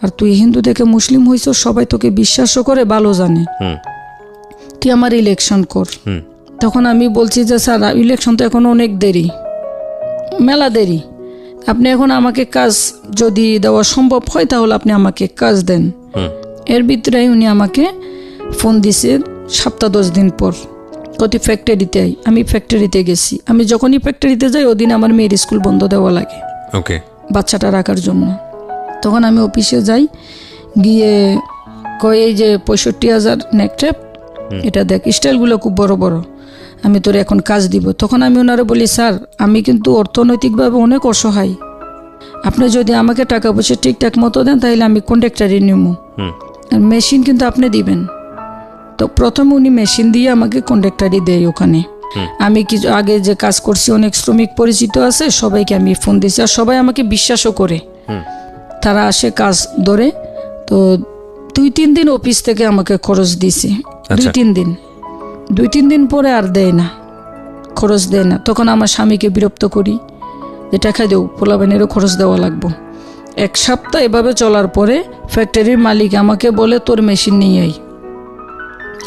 আর তুই হিন্দু থেকে মুসলিম হইছ, সবাই তোকে বিশ্বাসও করে, ভালো জানে, তুই আমার ইলেকশন কর। তখন আমি বলছি যে স্যার ইলেকশন তো এখন অনেক দেরি, মেলা দেরি, আপনি এখন আমাকে কাজ যদি দেওয়া সম্ভব হয় তাহলে আপনি আমাকে কাজ দেন। এর ভিতরে উনি আমাকে ফোন দিছে 7-10 দিন পর, কতি ফ্যাক্টরিতে আই। আমি ফ্যাক্টরিতে গেছি। আমি যখনই ফ্যাক্টরিতে যাই ওদিন আমার মেয়ের স্কুল বন্ধ দেওয়া লাগে, ওকে, বাচ্চাটা রাখার জন্য। তখন আমি অফিসে যাই, গিয়ে কয় এই যে 65,000 নেকট্যাপ, এটা দেখ, স্টাইলগুলো খুব বড় বড়, আমি তোর এখন কাজ দিব। তখন আমি ওনারা বলি স্যার আমি কিন্তু অর্থনৈতিকভাবে অনেক অসহায়, আপনি যদি আমাকে টাকা পয়সা ঠিকঠাক মতো দেন তাহলে আমি কন্ট্রাক্টারই নিব, মেশিন কিন্তু আপনি দিবেন। তো প্রথমে উনি মেশিন দিয়ে আমাকে কন্ট্রাক্টারই দেয় ওখানে। আমি কিছু আগে যে কাজ করছি অনেক শ্রমিক পরিচিত আছে, সবাইকে আমি ফোন দিয়েছি, আর সবাই আমাকে বিশ্বাসও করে, তারা আসে কাজ ধরে। তো 2-3 দিন অফিস থেকে আমাকে খরচ দিছে, 2-3 দিন, 2-3 দিন পরে আর দেয় না, খরচ দেয় না। তখন আমার স্বামীকে বিরক্ত করি যে টাকা দেও, পোলাবেনেরও খরচ দেওয়া লাগবো। 1 সপ্তাহ এভাবে চলার পরে ফ্যাক্টরির মালিক আমাকে বলে তোর মেশিন নিয়ে আই।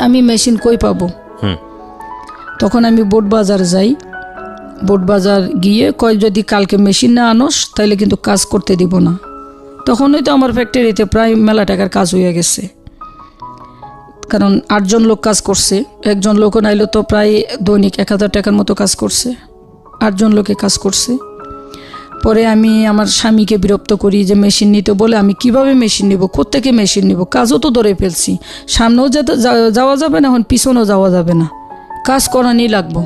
আমি মেশিন কই পাবো? তখন আমি বোট বাজার যাই, বোট বাজার গিয়ে কয় যদি কালকে মেশিন না আনোস তাহলে কিন্তু কাজ করতে দিব না। তখনই তো আমার ফ্যাক্টরিতে প্রায় মেলা টাকার কাজ হয়ে গেছে, কারণ 8 জন লোক কাজ করছে, একজন লোক নাইলে তো প্রায় দৈনিক 1,000 টাকার মতো কাজ করছে, 8 জন লোকে কাজ করছে। পরে আমি আমার স্বামীকে বিরক্ত করি যে মেশিন নিতে বলে, আমি কিভাবে মেশিন নিব, কোত্থেকে মেশিন নিব, কাজও তো ধরে ফেলছি, সামনেও যেতে যাওয়া যাবে না, এখন পিছনেও যাওয়া যাবে না, কাজ করানি লাগবো।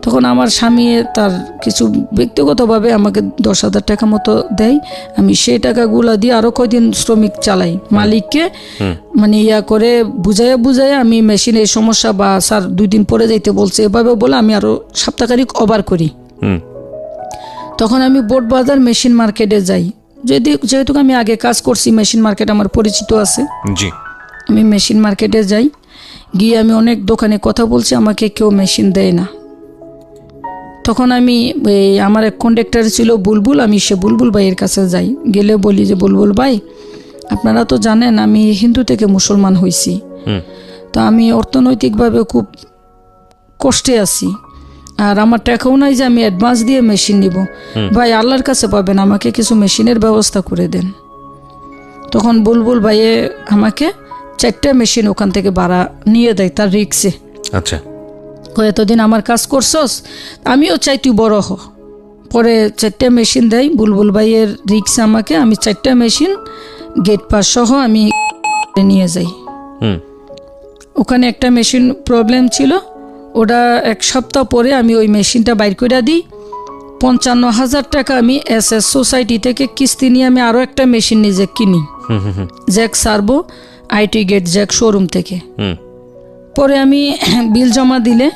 তখন আমার স্বামী তার কিছু ব্যক্তিগতভাবে আমাকে 10,000 টাকা মতো দেয়, আমি সেই টাকাগুলো দিয়ে আরও কয়দিন শ্রমিক চালাই, মালিককে মানে ইয়া করে বুঝাইয়া আমি মেশিনের সমস্যা বা স্যার 2 দিন পরে যাইতে বলছে এভাবে বলে আমি আরও সপ্তাহখানিক ওভার করি। তখন আমি বোট বাজার মেশিন মার্কেটে যাই, যেহেতু আমি আগে কাজ করছি, মেশিন মার্কেট আমার পরিচিত আছে। জি, আমি মেশিন মার্কেটে যাই, গিয়ে আমি অনেক দোকানে কথা বলছি, আমাকে কেউ মেশিন দেয় না। তখন আমি আমার এক কন্ডাক্টর ছিল বুলবুল, আমি সে বুলবুল ভাইয়ের কাছে যাই, গেলে বলি যে বুলবুল ভাই আপনারা তো জানেন আমি হিন্দু থেকে মুসলমান হয়েছি, তো আমি অর্থনৈতিকভাবে খুব কষ্টে আছি, আর আমার টাকাও নাই যে আমি অ্যাডভান্স দিয়ে মেশিন নিব, ভাই আল্লাহর কাছে পাবেন, আমাকে কিছু মেশিনের ব্যবস্থা করে দেন। তখন বুলবুল ভাইয়ে আমাকে 4টা মেশিন ওখান থেকে ভাড়া নিয়ে দেয় তার রিক্সে। আচ্ছা, এতদিন আমার কাজ করছস, আমিও চাই তুই বড় হ। পরে 4টা মেশিন দেয় বুলবুল ভাইয়ের রিক্সে আমাকে, আমি 4টা মেশিন গেট পাস সহ আমি নিয়ে যাই। ওখানে একটা মেশিন প্রবলেম ছিল, ওটা 1 সপ্তাহ পরে আমি ওই মেশিনটা বাইর করে দিই। 55,000 টাকা আমি SS সোসাইটি থেকে কিস্তি নিয়ে আমি আরও একটা মেশিন নিজে কিনি, জ্যাক সার্ভো আইটি গেট জ্যাক শোরুম থেকে। পরে আমি বিল জমা দিলে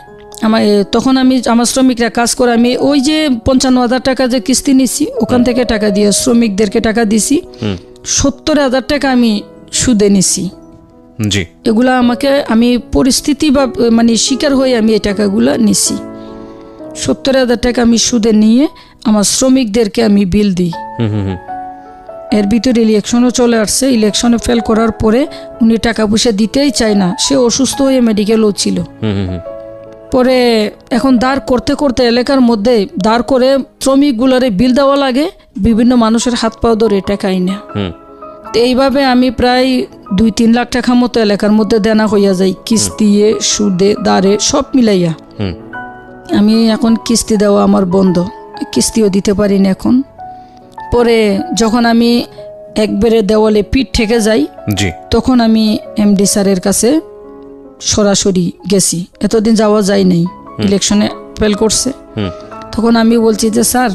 তখন আমি আমার শ্রমিকরা কাজ করে, আমি ওই যে 55,000 টাকা যে কিস্তি নিছি ওখান থেকে টাকা দিয়ে শ্রমিকদেরকে টাকা দিছি, 70,000 টাকা আমি সুদে নিছি। জি, এগুলা আমাকে আমি পরিস্থিতি বা মানে শিকার হয়ে আমি এই টাকাগুলো নিছি। 70,000 টাকা আমি সুদে নিয়ে আমার শ্রমিকদেরকে আমি বিল দিই। এর ভিতরে ইলেকশনও চলে আসছে, ইলেকশনে ফেল করার পরে উনি টাকা পয়সা দিতেই চায় না, সে অসুস্থ হয়ে মেডিকেলও ছিল। পরে এখন দাঁড় করতে করতে এলাকার মধ্যে দাঁড় করে শ্রমিকগুলারে বিল দেওয়া লাগে, বিভিন্ন মানুষের হাত পাও ধরে টাকাই না। তো এইভাবে আমি প্রায় 2-3 লাখ টাকা মতো এলাকার মধ্যে দেনা হইয়া যাই, কিস্তিয়ে সুদে দাঁড়ে সব মিলাইয়া। আমি এখন কিস্তি দেওয়া আমার বন্ধ, কিস্তিও দিতে পারি না এখন। পরে যখন আমি একবারে দেওয়ালে পিঠ ঠেকে যাই, জি, তখন আমি এমডি স্যারের কাছে সরাসরি গেছি। এতদিন যাওয়া যায় নাই, ইলেকশনে ফেল করছে। তখন আমি বলছি যে স্যার,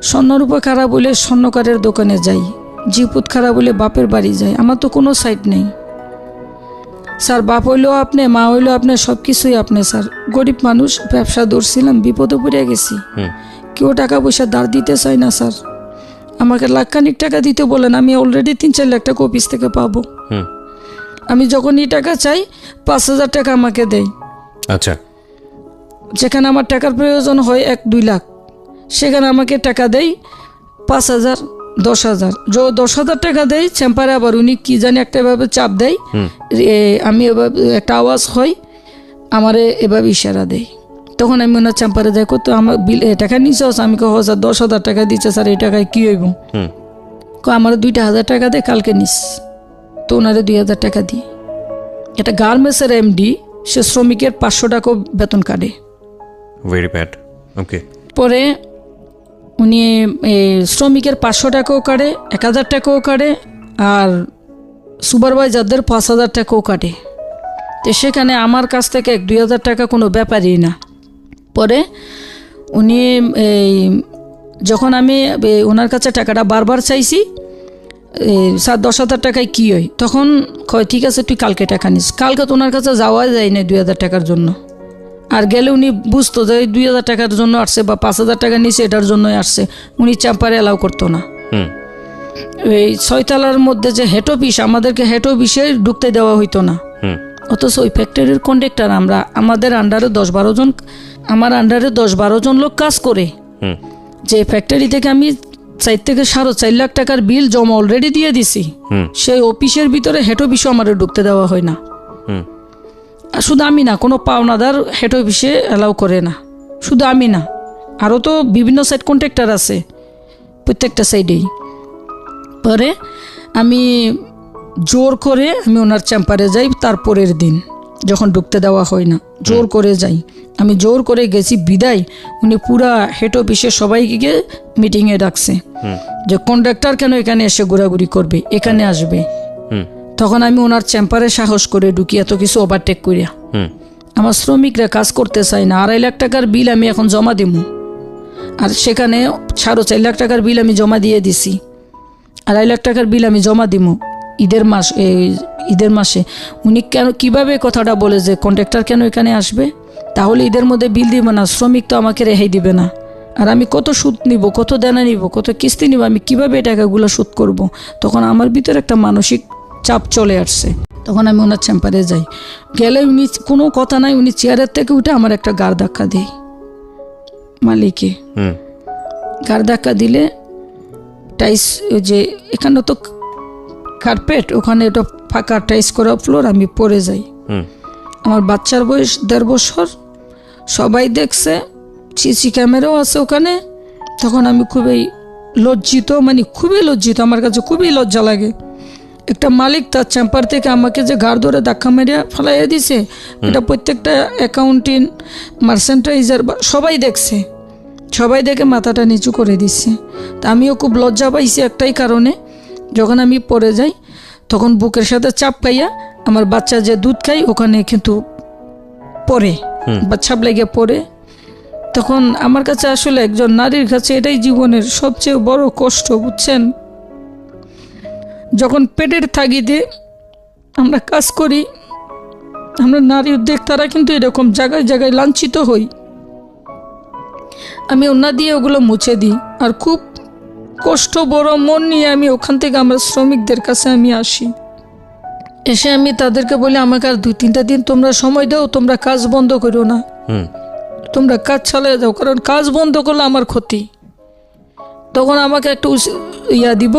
স্বর্ণরূপা খারাপ বলে স্বর্ণকারের দোকানে যাই, জিপুত খারাপ বলে বাপের বাড়ি যাই, আমার তো কোনো সাইড নেই স্যার। বাপ হইলেও আপনি, মা হইলেও আপনি, সব কিছুই আপনি স্যার। গরিব মানুষ, ব্যবসা ধরছিলাম, বিপদে পড়ে গেছি, কেউ টাকা পয়সা ধার দিতে চায় না স্যার। আমাকে লাখখানিক টাকা দিতে বলেন, আমি অলরেডি 3-4 লাখ টাকা অফিস থেকে পাবো। আমি যখনই টাকা চাই 5,000 টাকা আমাকে দেয়। আচ্ছা, যেখানে আমার টাকার প্রয়োজন হয় 1-2 লাখ, সেখানে আমাকে টাকা দেয় 5,000, 10,000। 10,000 টাকা দেয় চেম্পারে, আবার উনি কি জানি একটা এভাবে চাপ দেয়, আমি এভাবে একটা আওয়াজ হয়, আমারে এভাবে ইশারা দেয়। তখন আমি ওনার চেম্পারে যাই, কত আমার বিল টাকা নিচ্ছে? আমি কো স্যার 10,000 টাকা দিচ্ছে স্যার, এই টাকায় কী হইব? আমার 2,000 টাকা দেয়, কালকে নিস। তো ওনারে 2,000 টাকা দিই। এটা গার্মেন্টসের এমডি, সে শ্রমিকের 500 টাকাও বেতন কাটে। Very bad. ওকে। পরে উনি শ্রমিকের 500 টাকাও কাটে, 1,000 টাকাও কাটে, আর সুপারভাইজারদের 5,000 টাকাও কাটে। তো সেখানে আমার কাছ থেকে 1-2,000 টাকা কোনো ব্যাপারই না। পরে উনি যখন আমি ওনার কাছে টাকাটা বারবার চাইছি, স্যার 10,000 টাকায় কী হয়, তখন কয় ঠিক আছে তুই কালকে টাকা নিস। কালকে তো ওনার কাছে যাওয়া যায় না 2,000 টাকার জন্য। আর গেলে উনি বুঝতো যে 2,000 টাকার জন্য আসছে বা 5,000 টাকা নিছে এটার জন্যই আসছে, উনি চাম্পারে অ্যালাউ করতো না। এই 6 তলার মধ্যে যে হেড অফিস, আমাদেরকে হেড অফিসে ঢুকতে দেওয়া হইতো না। অথচ ওই ফ্যাক্টরির কন্ডাক্টর আমরা, আমাদের আন্ডারে 10-12 জন, আমার আন্ডারে 10-12 জন লোক কাজ করে। যে ফ্যাক্টরি থেকে আমি 4 থেকে 4.5 লাখ টাকার বিল জমা অলরেডি দিয়ে দিছি, সেই অফিসের ভিতরে হেড অফিসও আমার ঢুকতে দেওয়া হয় না। আর শুধু আমি না, কোনো পাওনাদার হেড অফিসে অ্যালাউ করে না, শুধু আমি না, আরও তো বিভিন্ন সাইড কন্ট্রাক্টর আছে প্রত্যেকটা সাইডেই। পরে আমি জোর করে আমি ওনার চেম্বারে যাই, তারপরের দিন যখন ঢুকতে দেওয়া হয় না, জোর করে যাই। আমি জোর করে গেছি বিদায়, উনি পুরা হেড অফিসে সবাইকে মিটিংয়ে ডাকছে যে কন্ডাক্টর কেন এখানে এসে ঘোরাঘুরি করবে, এখানে আসবে। তখন আমি ওনার চেম্বারে সাহস করে ঢুকি, এত কিছু ওভারটেক করিয়া। আমার শ্রমিকরা কাজ করতে চায় না, 2.5 লাখ টাকার বিল আমি এখন জমা দিব, আর সেখানে 4.5 লাখ টাকার বিল আমি জমা দিয়ে দিছি। 2.5 লাখ টাকার বিল আমি জমা দিব ঈদের মাসে। উনি কেন, কীভাবে কথাটা বলে যে কন্ট্রাক্টর কেন এখানে আসবে, তাহলে ঈদের মধ্যে বিল দিব না, শ্রমিক তো আমাকে রেহাই দিবে না, আর আমি কত সুদ নিব, কত দেনা নিব, কত কিস্তি নিব, আমি কিভাবে টাকাগুলো শোধ করব। তখন আমার ভিতরে একটা মানসিক চাপ চলে আসছে। তখন আমি ওনার চেম্বারে যাই, গেলে উনি কোনো কথা নাই, উনি চেয়ারের থেকে উঠে আমার একটা গাড় ধাক্কা দেয়, মালিকে গাড় ধাক্কা দিলে টাইস, ওই যে এখানে তো কার্পেট, ওখানে ওটা ফাঁকা টাইস করা ফ্লোর, আমি পড়ে যাই। আমার বাচ্চার বয়স 1.5 বছর, সবাই দেখছে, সিসি ক্যামেরাও আছে ওখানে। তখন আমি খুবই লজ্জিত, মানে খুবই লজ্জিত, আমার কাছে খুবই লজ্জা লাগে। একটা মালিক তার চেম্বার থেকে আমাকে যে ঘাড় ধরে ধাক্কা মেরে ফেলাইয়া দিছে, এটা প্রত্যেকটা অ্যাকাউন্টিং, মার্চেন্টাইজার সবাই দেখছে, সবাই দেখে মাথাটা নিচু করে দিচ্ছে। তা আমিও খুব লজ্জা পাইছি একটাই কারণে, যখন আমি পড়ে যাই তখন বুকের সাথে চাপ পাইয়া আমার বাচ্চা যে দুধ খাই ওখানে কিন্তু পড়ে, বাচ্চাপ লেগে পড়ে। তখন আমার কাছে আসলে একজন নারীর কাছে এটাই জীবনের সবচেয়ে বড় কষ্ট, বুঝছেন। যখন পেটের তাগিদে আমরা কাজ করি, আমরা নারী উদ্যোক্তারা কিন্তু এরকম জায়গায় জায়গায় লাঞ্ছিত হই। আমি ওনা দিয়ে ওগুলো মুছে দিই, আর খুব কষ্ট বড় মন নিয়ে আমি ওখান থেকে আমার শ্রমিকদের কাছে আমি আসি। এসে আমি তাদেরকে বলি, আমাকে আর 2-3টা দিন তোমরা সময় দাও, তোমরা কাজ বন্ধ করো না, তোমরা কাজ চালিয়ে যাও, কারণ কাজ বন্ধ করলে আমার ক্ষতি। তখন আমাকে একটু দিব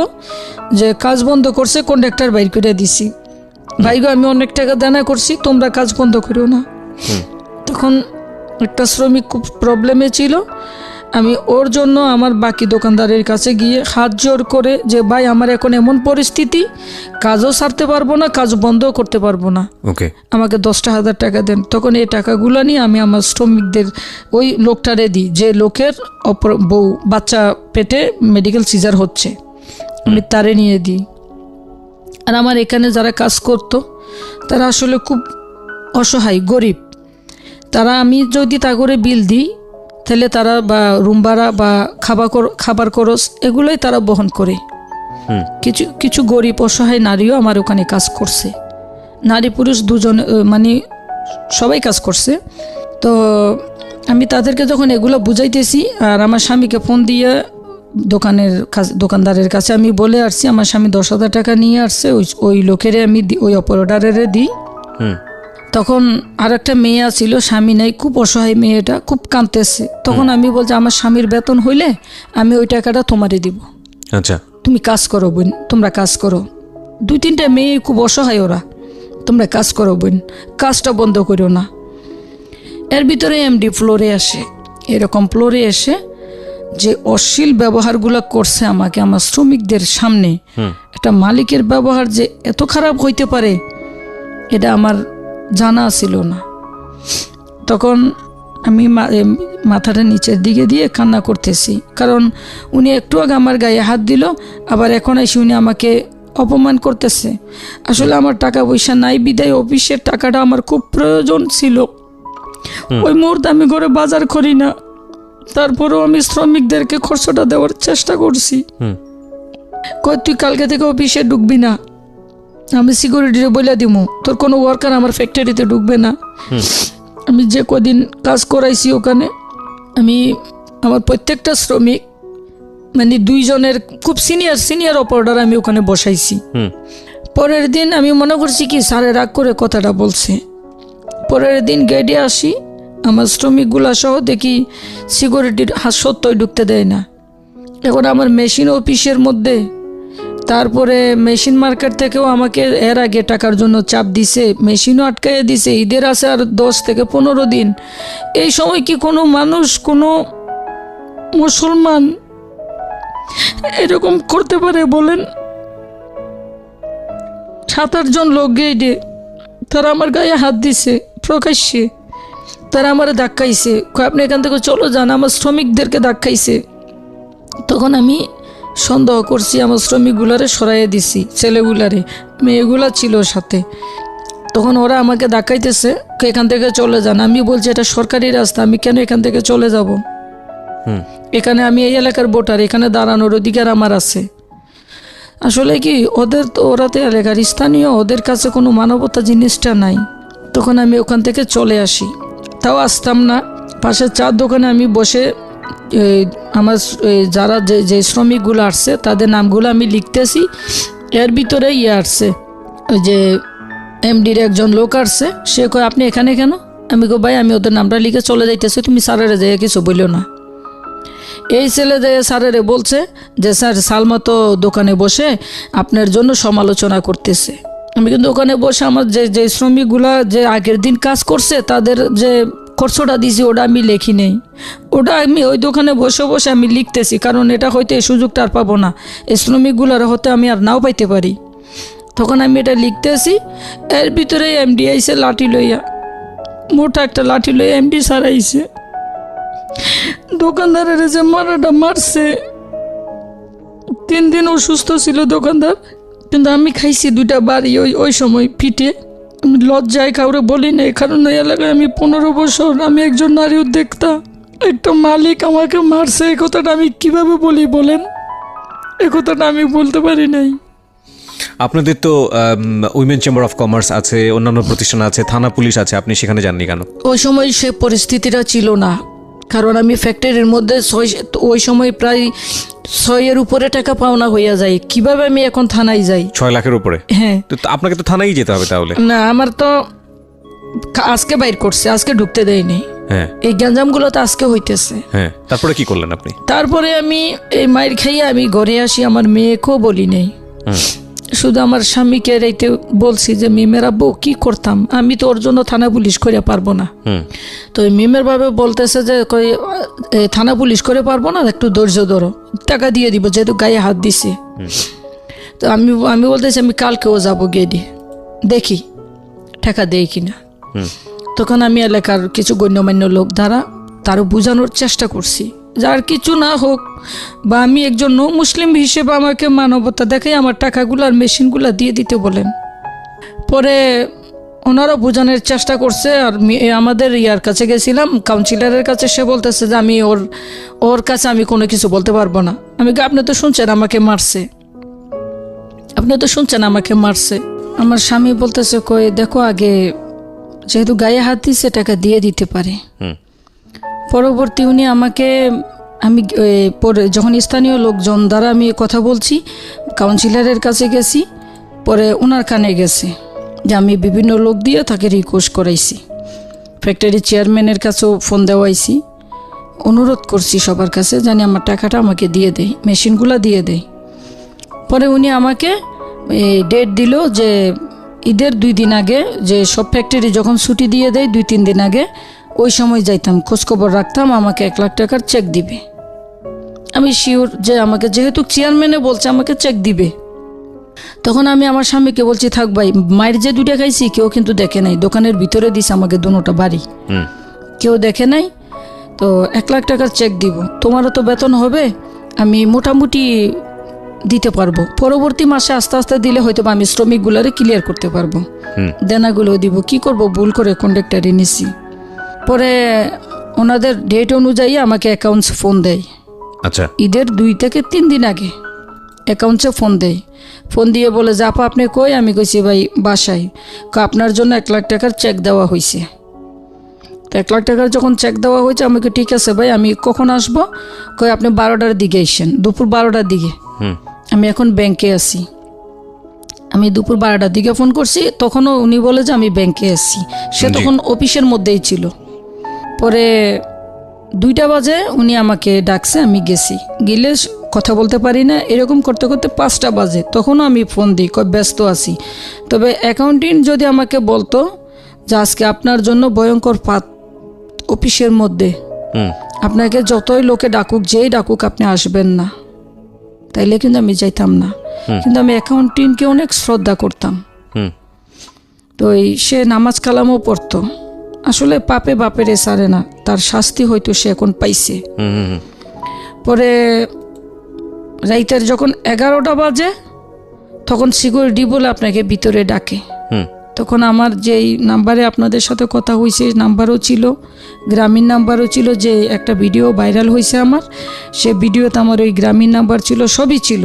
যে কাজ বন্ধ করছে, কন্ডাক্টর বাইর করে দিছি, ভাইগো আমি অনেক টাকা দেনা করছি, তোমরা কাজ বন্ধ করো না। তখন একটা শ্রমিক খুব প্রবলেমে ছিল, আমি ওর জন্য আমার বাকি দোকানদারের কাছে গিয়ে হাত জোর করে যে ভাই আমার এখন এমন পরিস্থিতি, কাজও ছাড়তে পারবো না, কাজ বন্ধও করতে পারবো না, ওকে, আমাকে 10,000 টাকা দেন। তখন এই টাকাগুলো নিয়ে আমি আমার শ্রমিকদের ওই লোকটারে দিই, যে লোকের বউ বাচ্চা পেটে মেডিকেল সিজার হচ্ছে, আমি তারে নিয়ে দিই। আর আমার এখানে যারা কাজ করতো তারা আসলে খুব অসহায়, গরিব, তারা আমি যদি তা করে বিল দিই তাহলে তারা বা রুম ভাড়া বা খাবার খরচ এগুলোই তারা বহন করে। কিছু কিছু গরিব অসহায় নারীও আমার ওখানে কাজ করছে, নারী পুরুষ দুজন, মানে সবাই কাজ করছে। তো আমি তাদেরকে যখন এগুলো বুঝাইতেছি, আর আমার স্বামীকে ফোন দিয়ে দোকানদারের কাছে আমি বলে আসছি, আমার স্বামী 10,000 টাকা নিয়ে আসছে, ওই লোকেরে আমি ওই অপারেটরের দিই। তখন আর একটা মেয়ে ছিল, স্বামী নাই, খুব অসহায়, মেয়েটা খুব কাঁদতেছে। তখন আমি বলছি আমার স্বামীর বেতন হইলে আমি ওই টাকাটা তোমারে দিব, আচ্ছা তুমি কাজ করো বোন, তোমরা কাজ করো। 2-3টা মেয়ে খুব অসহায়, ওরা, তোমরা কাজ করো বোন, কাজটা বন্ধ করো না। এর ভিতরে এমডি ফ্লোরে আসে, এরকম ফ্লোরে এসে যে অশ্লীল ব্যবহারগুলো করছে আমাকে, আমার শ্রমিকদের সামনে, একটা মালিকের ব্যবহার যে এত খারাপ হইতে পারে এটা আমার জানা ছিল না। তখন আমি মাথাটা নিচের দিকে দিয়ে কান্না করতেছি, কারণ উনি একটু আগে আমার গায়ে হাত দিল, আবার এখন এসে উনি আমাকে অপমান করতেছে। আসলে আমার টাকা পয়সা নাই বিদায় অফিসের টাকাটা আমার খুব প্রয়োজন ছিল, ওই মুহূর্তে আমি ঘরে বাজার করি না, তারপরেও আমি শ্রমিকদেরকে খরচটা দেওয়ার চেষ্টা করছি। কই তুই কালকে থেকে অফিসে ঢুকবি না, আমি সিকিউরিটিরে বলে দিব তোর কোনো ওয়ার্কার আমার ফ্যাক্টরিতে ঢুকবে না। আমি যে কদিন কাজ করাইছি ওখানে, আমি আমার প্রত্যেকটা শ্রমিক, মানে 2 জনের খুব সিনিয়র অপারেটর আমি ওখানে বসাইছি। পরের দিন আমি মনে করছি কি স্যারে রাগ করে কথাটা বলছে। পরের দিন গেটে আসি, আমার শ্রমিকগুলা সহ দেখি সিকিউরিটির হাত সত্যই ঢুকতে দেয় না। এখন আমার মেশিন অফিসের মধ্যে, তারপরে মেশিন মার্কেট থেকেও আমাকে এর আগে টাকার জন্য চাপ দিছে, মেশিনও আটকাইয়ে দিছে, ঈদের আছে আর 10 থেকে 15 দিন। এই সময় কি কোনো মানুষ, কোনো মুসলমান এরকম করতে পারে বলেন? 7-8 জন লোক গেইডে, তারা আমার গায়ে হাত দিছে প্রকাশ্যে, তারা আমার ধাক্কাইছে, আপনি এখান থেকে চলো যান, আমার শ্রমিকদেরকে ধাক্কাইছে। তখন আমি সন্দেহ করছি, আমার শ্রমিকগুলারে সরাইয়ে দিছি, ছেলেগুলারে, মেয়েগুলা ছিল সাথে। তখন ওরা আমাকে ধাক্কাইতেছে, এখান থেকে চলে যান। আমি বলছি এটা সরকারি রাস্তা, আমি কেন এখান থেকে চলে যাব? এখানে আমি এই এলাকার ভোটার, এখানে দাঁড়ানোর অধিকার আমার আছে। আসলে কি ওরা তো এলাকার স্থানীয়, ওদের কাছে কোনো মানবতা জিনিসটা নাই। তখন আমি ওখান থেকে চলে আসি, তাও আসতাম না। পাশের চার দোকানে আমি বসে আমার যারা যে শ্রমিকগুলো আসছে তাদের নামগুলো আমি লিখতেছি। এর ভিতরে আসছে, ওই যে এমডির একজন লোক আসছে, সে কয় আপনি এখানে কেন? আমি কই ভাই আমি ওদের নামটা লিখে চলে যাইতেছি, তুমি স্যারেরে যাই কিছু বললো না। এই ছেলে যে স্যারেরে বলছে যে স্যার সালমা তো দোকানে বসে আপনার জন্য সমালোচনা করতেছে। আমি কিন্তু ওখানে বসে আমার যে শ্রমিকগুলা যে আগের দিন কাজ করছে তাদের যে খরচটা দিয়েছি ওটা আমি লেখি নেই, ওটা আমি ওই দোকানে বসে বসে আমি লিখতেছি, কারণ এটা হয়তো এই সুযোগটা আর পাবো না, এই শ্রমিকগুলার হয়তো আমি আর নাও পাইতে পারি। তখন আমি এটা লিখতেছি, এর ভিতরে এমডি আইসে লাঠি লইয়া, মোটা একটা লাঠি লইয়া এমডি স্যার আইসে, দোকানদারের যে মারাটা মারছে। 3 দিন অসুস্থ ছিল দোকানদার, কিন্তু আমি খাইছি 2টা বাড়ি ওই সময় পিঠে। আমি লজ্জায় কাউরে বলি না, কারণ এই এলাকায় আমি 15 বছর, আমি একজন নারী উদ্যোক্তা, একটা মালিক আমাকে মারছে, এই কথাটা আমি কিভাবে বলি বলেন? এই কথাটা আমি বলতে পারি নাই। আপনাদের তো উইমেন চেম্বার অফ কমার্স আছে, অন্যান্য প্রতিষ্ঠান আছে, থানা পুলিশ আছে, আপনি সেখানে যাননি কেন? ওই সময় সে পরিস্থিতিটা ছিল না, কারণ আমি ফ্যাক্টরির মধ্যে ওই সময় প্রায় 6-এর উপরে টাকা পাওনা হইয়া যায়, কিভাবে আমি এখন থানায় যাই? 6 লাখের উপরে? হ্যাঁ। তো আপনাকে তো থানায় যেতে হবে তাহলে? না, আমার তো আজকে বাইর করছে, আজকে ঢুকতে দেয়নি। হ্যাঁ, এই গ্যাঞ্জামগুলো তো আজকে হইতেছে। হ্যাঁ, তারপরে কি করলেন আপনি? তারপরে আমি এই মায়ের খাইয়ে আমি ঘরে আসি, আমার মেয়েকেও বলি নেই। শুধু আমার স্বামীকে রাইতে বলছি যে মিমের আব্বু কি করতাম, আমি তো ওর জন্য থানা পুলিশ করে পারবো না। তো মিমের ভাবে বলতেছে যে থানা পুলিশ করে পারবো না, একটু ধৈর্য ধরো, টাকা দিয়ে দিব, যেহেতু গায়ে হাত দিছে। তো আমি বলতেছি আমি কালকেও যাবো, গিয়ে দেখি টাকা দেয় কিনা। তখন আমি এলাকার কিছু গণ্যমান্য লোক দ্বারা তারও বোঝানোর চেষ্টা করছি, যার কিছু না হোক বা আমি একজন মুসলিম হিসেবে আমাকে মানবতা দেখাই আমার টাকাগুলো আর মেশিনগুলো দিয়ে দিতে বলেন। পরে ওনারা বোঝানোর চেষ্টা করছে। আর আমাদের ইয়ার কাছে গেছিলাম, কাউন্সিলরের কাছে, সে বলতেছে যে আমি ওর কাছে আমি কোনো কিছু বলতে পারবো না। আমি আপনি তো শুনছেন আমাকে মারছে, আমার স্বামী বলতেছে দেখো আগে যেহেতু গায়ে হাত দিচ্ছে টাকা দিয়ে দিতে পারে। পরবর্তী উনি আমাকে পরে যখন স্থানীয় লোকজন দ্বারা আমি কথা বলছি, কাউন্সিলরের কাছে গেছি, পরে ওনার কানে গেছে যে আমি বিভিন্ন লোক দিয়ে তাকে রিকোয়েস্ট করাইছি, ফ্যাক্টরি চেয়ারম্যানের কাছেও ফোন দেওয়াইছি, অনুরোধ করছি সবার কাছে জানি আমার টাকাটা আমাকে দিয়ে দেয়, মেশিনগুলো দিয়ে দেয়। পরে উনি আমাকে ডেট দিল যে ঈদের 2 দিন আগে, যে সব ফ্যাক্টরি যখন ছুটি দিয়ে দেয় 2-3 দিন আগে, ওই সময় যাইতাম, খোঁজখবর রাখতাম, আমাকে 1 লাখ টাকার চেক দিবে। আমি শিওর যে আমাকে যেহেতু চেয়ারম্যানে বলছে আমাকে চেক দিবে। তখন আমি আমার স্বামীকে বলছি থাক ভাই, মায়ের যে 2টা খাইছি কেউ কিন্তু দেখে নাই, দোকানের ভিতরে দিছে আমাকে দুটোটা বাড়ি, কেউ দেখে নাই। তো 1 লাখ টাকার চেক দিব, তোমারও তো বেতন হবে, আমি মোটামুটি দিতে পারবো। পরবর্তী মাসে আস্তে আস্তে দিলে হয়তো আমি শ্রমিকগুলারে ক্লিয়ার করতে পারবো, দেনাগুলো দিব। কি করব, ভুল করে কন্ডাক্টারে নিছি। পরে ওনাদের ডেট অনুযায়ী আমাকে অ্যাকাউন্টসে ফোন দেয়। আচ্ছা, ঈদের 2 থেকে 3 দিন আগে অ্যাকাউন্টসে ফোন দেয়। ফোন দিয়ে বলে যে আপা আপনি কই? আমি কইছি ভাই বাসায়। আপনার জন্য 1 লাখ টাকার চেক দেওয়া হয়েছে। তো 1 লাখ টাকার যখন চেক দেওয়া হয়েছে আমাকে ঠিক আছে ভাই, আমি কখন আসবো? কই আপনি 12টার দিকে এসেন, দুপুর 12টার দিকে। আমি এখন ব্যাংকে আছি। আমি দুপুর 12টার দিকে ফোন করছি, তখনও উনি বলে যে আমি ব্যাংকে আছি। সে তখন অফিসের মধ্যেই ছিল। পরে 2টা বাজে উনি আমাকে ডাকছে, আমি গেছি, গেলে কথা বলতে পারি না, এরকম করতে করতে 5টা বাজে, তখনও আমি ফোন দিই, ব্যস্ত আছি। তবে অ্যাকাউন্টিং যদি আমাকে বলতো যে আজকে আপনার জন্য ভয়ঙ্কর পাত অফিসের মধ্যে, আপনাকে যতই লোকে ডাকুক, যেই ডাকুক আপনি আসবেন না, তাইলে কিন্তু আমি যাইতাম না। কিন্তু আমি অ্যাকাউন্টিংকে অনেক শ্রদ্ধা করতাম। তো সে নামাজ কালামও পড়তো। আসলে পাপে বাপেরে সারে না, তার শাস্তি হয়তো সে এখন পাইছে। পরে রাইতের যখন 11টা বাজে, তখন সিকিউরিটি বলে আপনাকে ভিতরে ডাকে। তখন আমার যেই নাম্বারে আপনাদের সাথে কথা হয়েছে নাম্বারও ছিল, গ্রামীণ নাম্বারও ছিল, যে একটা ভিডিও ভাইরাল হয়েছে আমার, সে ভিডিওতে আমার ওই গ্রামীণ নাম্বার ছিল, সবই ছিল।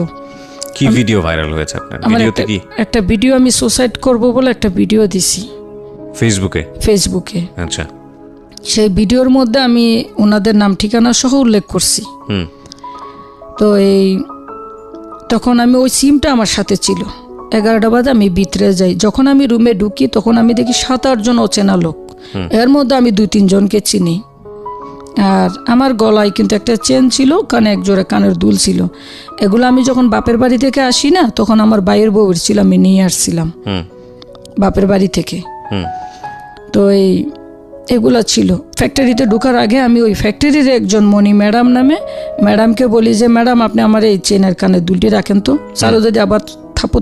কি ভিডিও ভাইরাল হয়েছে আপনার? আমার ভিডিওতে কি একটা ভিডিও, আমি সুসাইড করব বলে একটা ভিডিও দিছি ফেসবুকে। আচ্ছা, সেই ভিডিওর মধ্যে আমি ওনাদের নাম ঠিকানা সহ উল্লেখ করছি। তো তখন আমি ওই সিমটা আমার সাথে ছিল। 11টা বাজে আমি ভিতরে যাই, যখন আমি রুমে ঢুকি তখন আমি দেখি 7-8 জন অচেনা লোক। এর মধ্যে আমি 2-3 জনকে চিনি। আর আমার গলায় কিন্তু একটা চেন ছিল, কানে 1 জোড়া কানের দুল ছিল। এগুলো আমি যখন বাপের বাড়ি থেকে আসি না, তখন আমার বাইয়ের বউয়ের ছিল, আমি নিয়ে আসছিলাম বাপের বাড়ি থেকে। তো এগুলা ছিল। ফ্যাক্টরিতে ঢোকার আগে আমি ওই ফ্যাক্টরির একজন মণি ম্যাডাম নামে, ম্যাডামকে বলি যে ম্যাডাম আপনি আমার এই চেনের কানের দুলটি রাখেন তো, চালু যদি আবার থাপত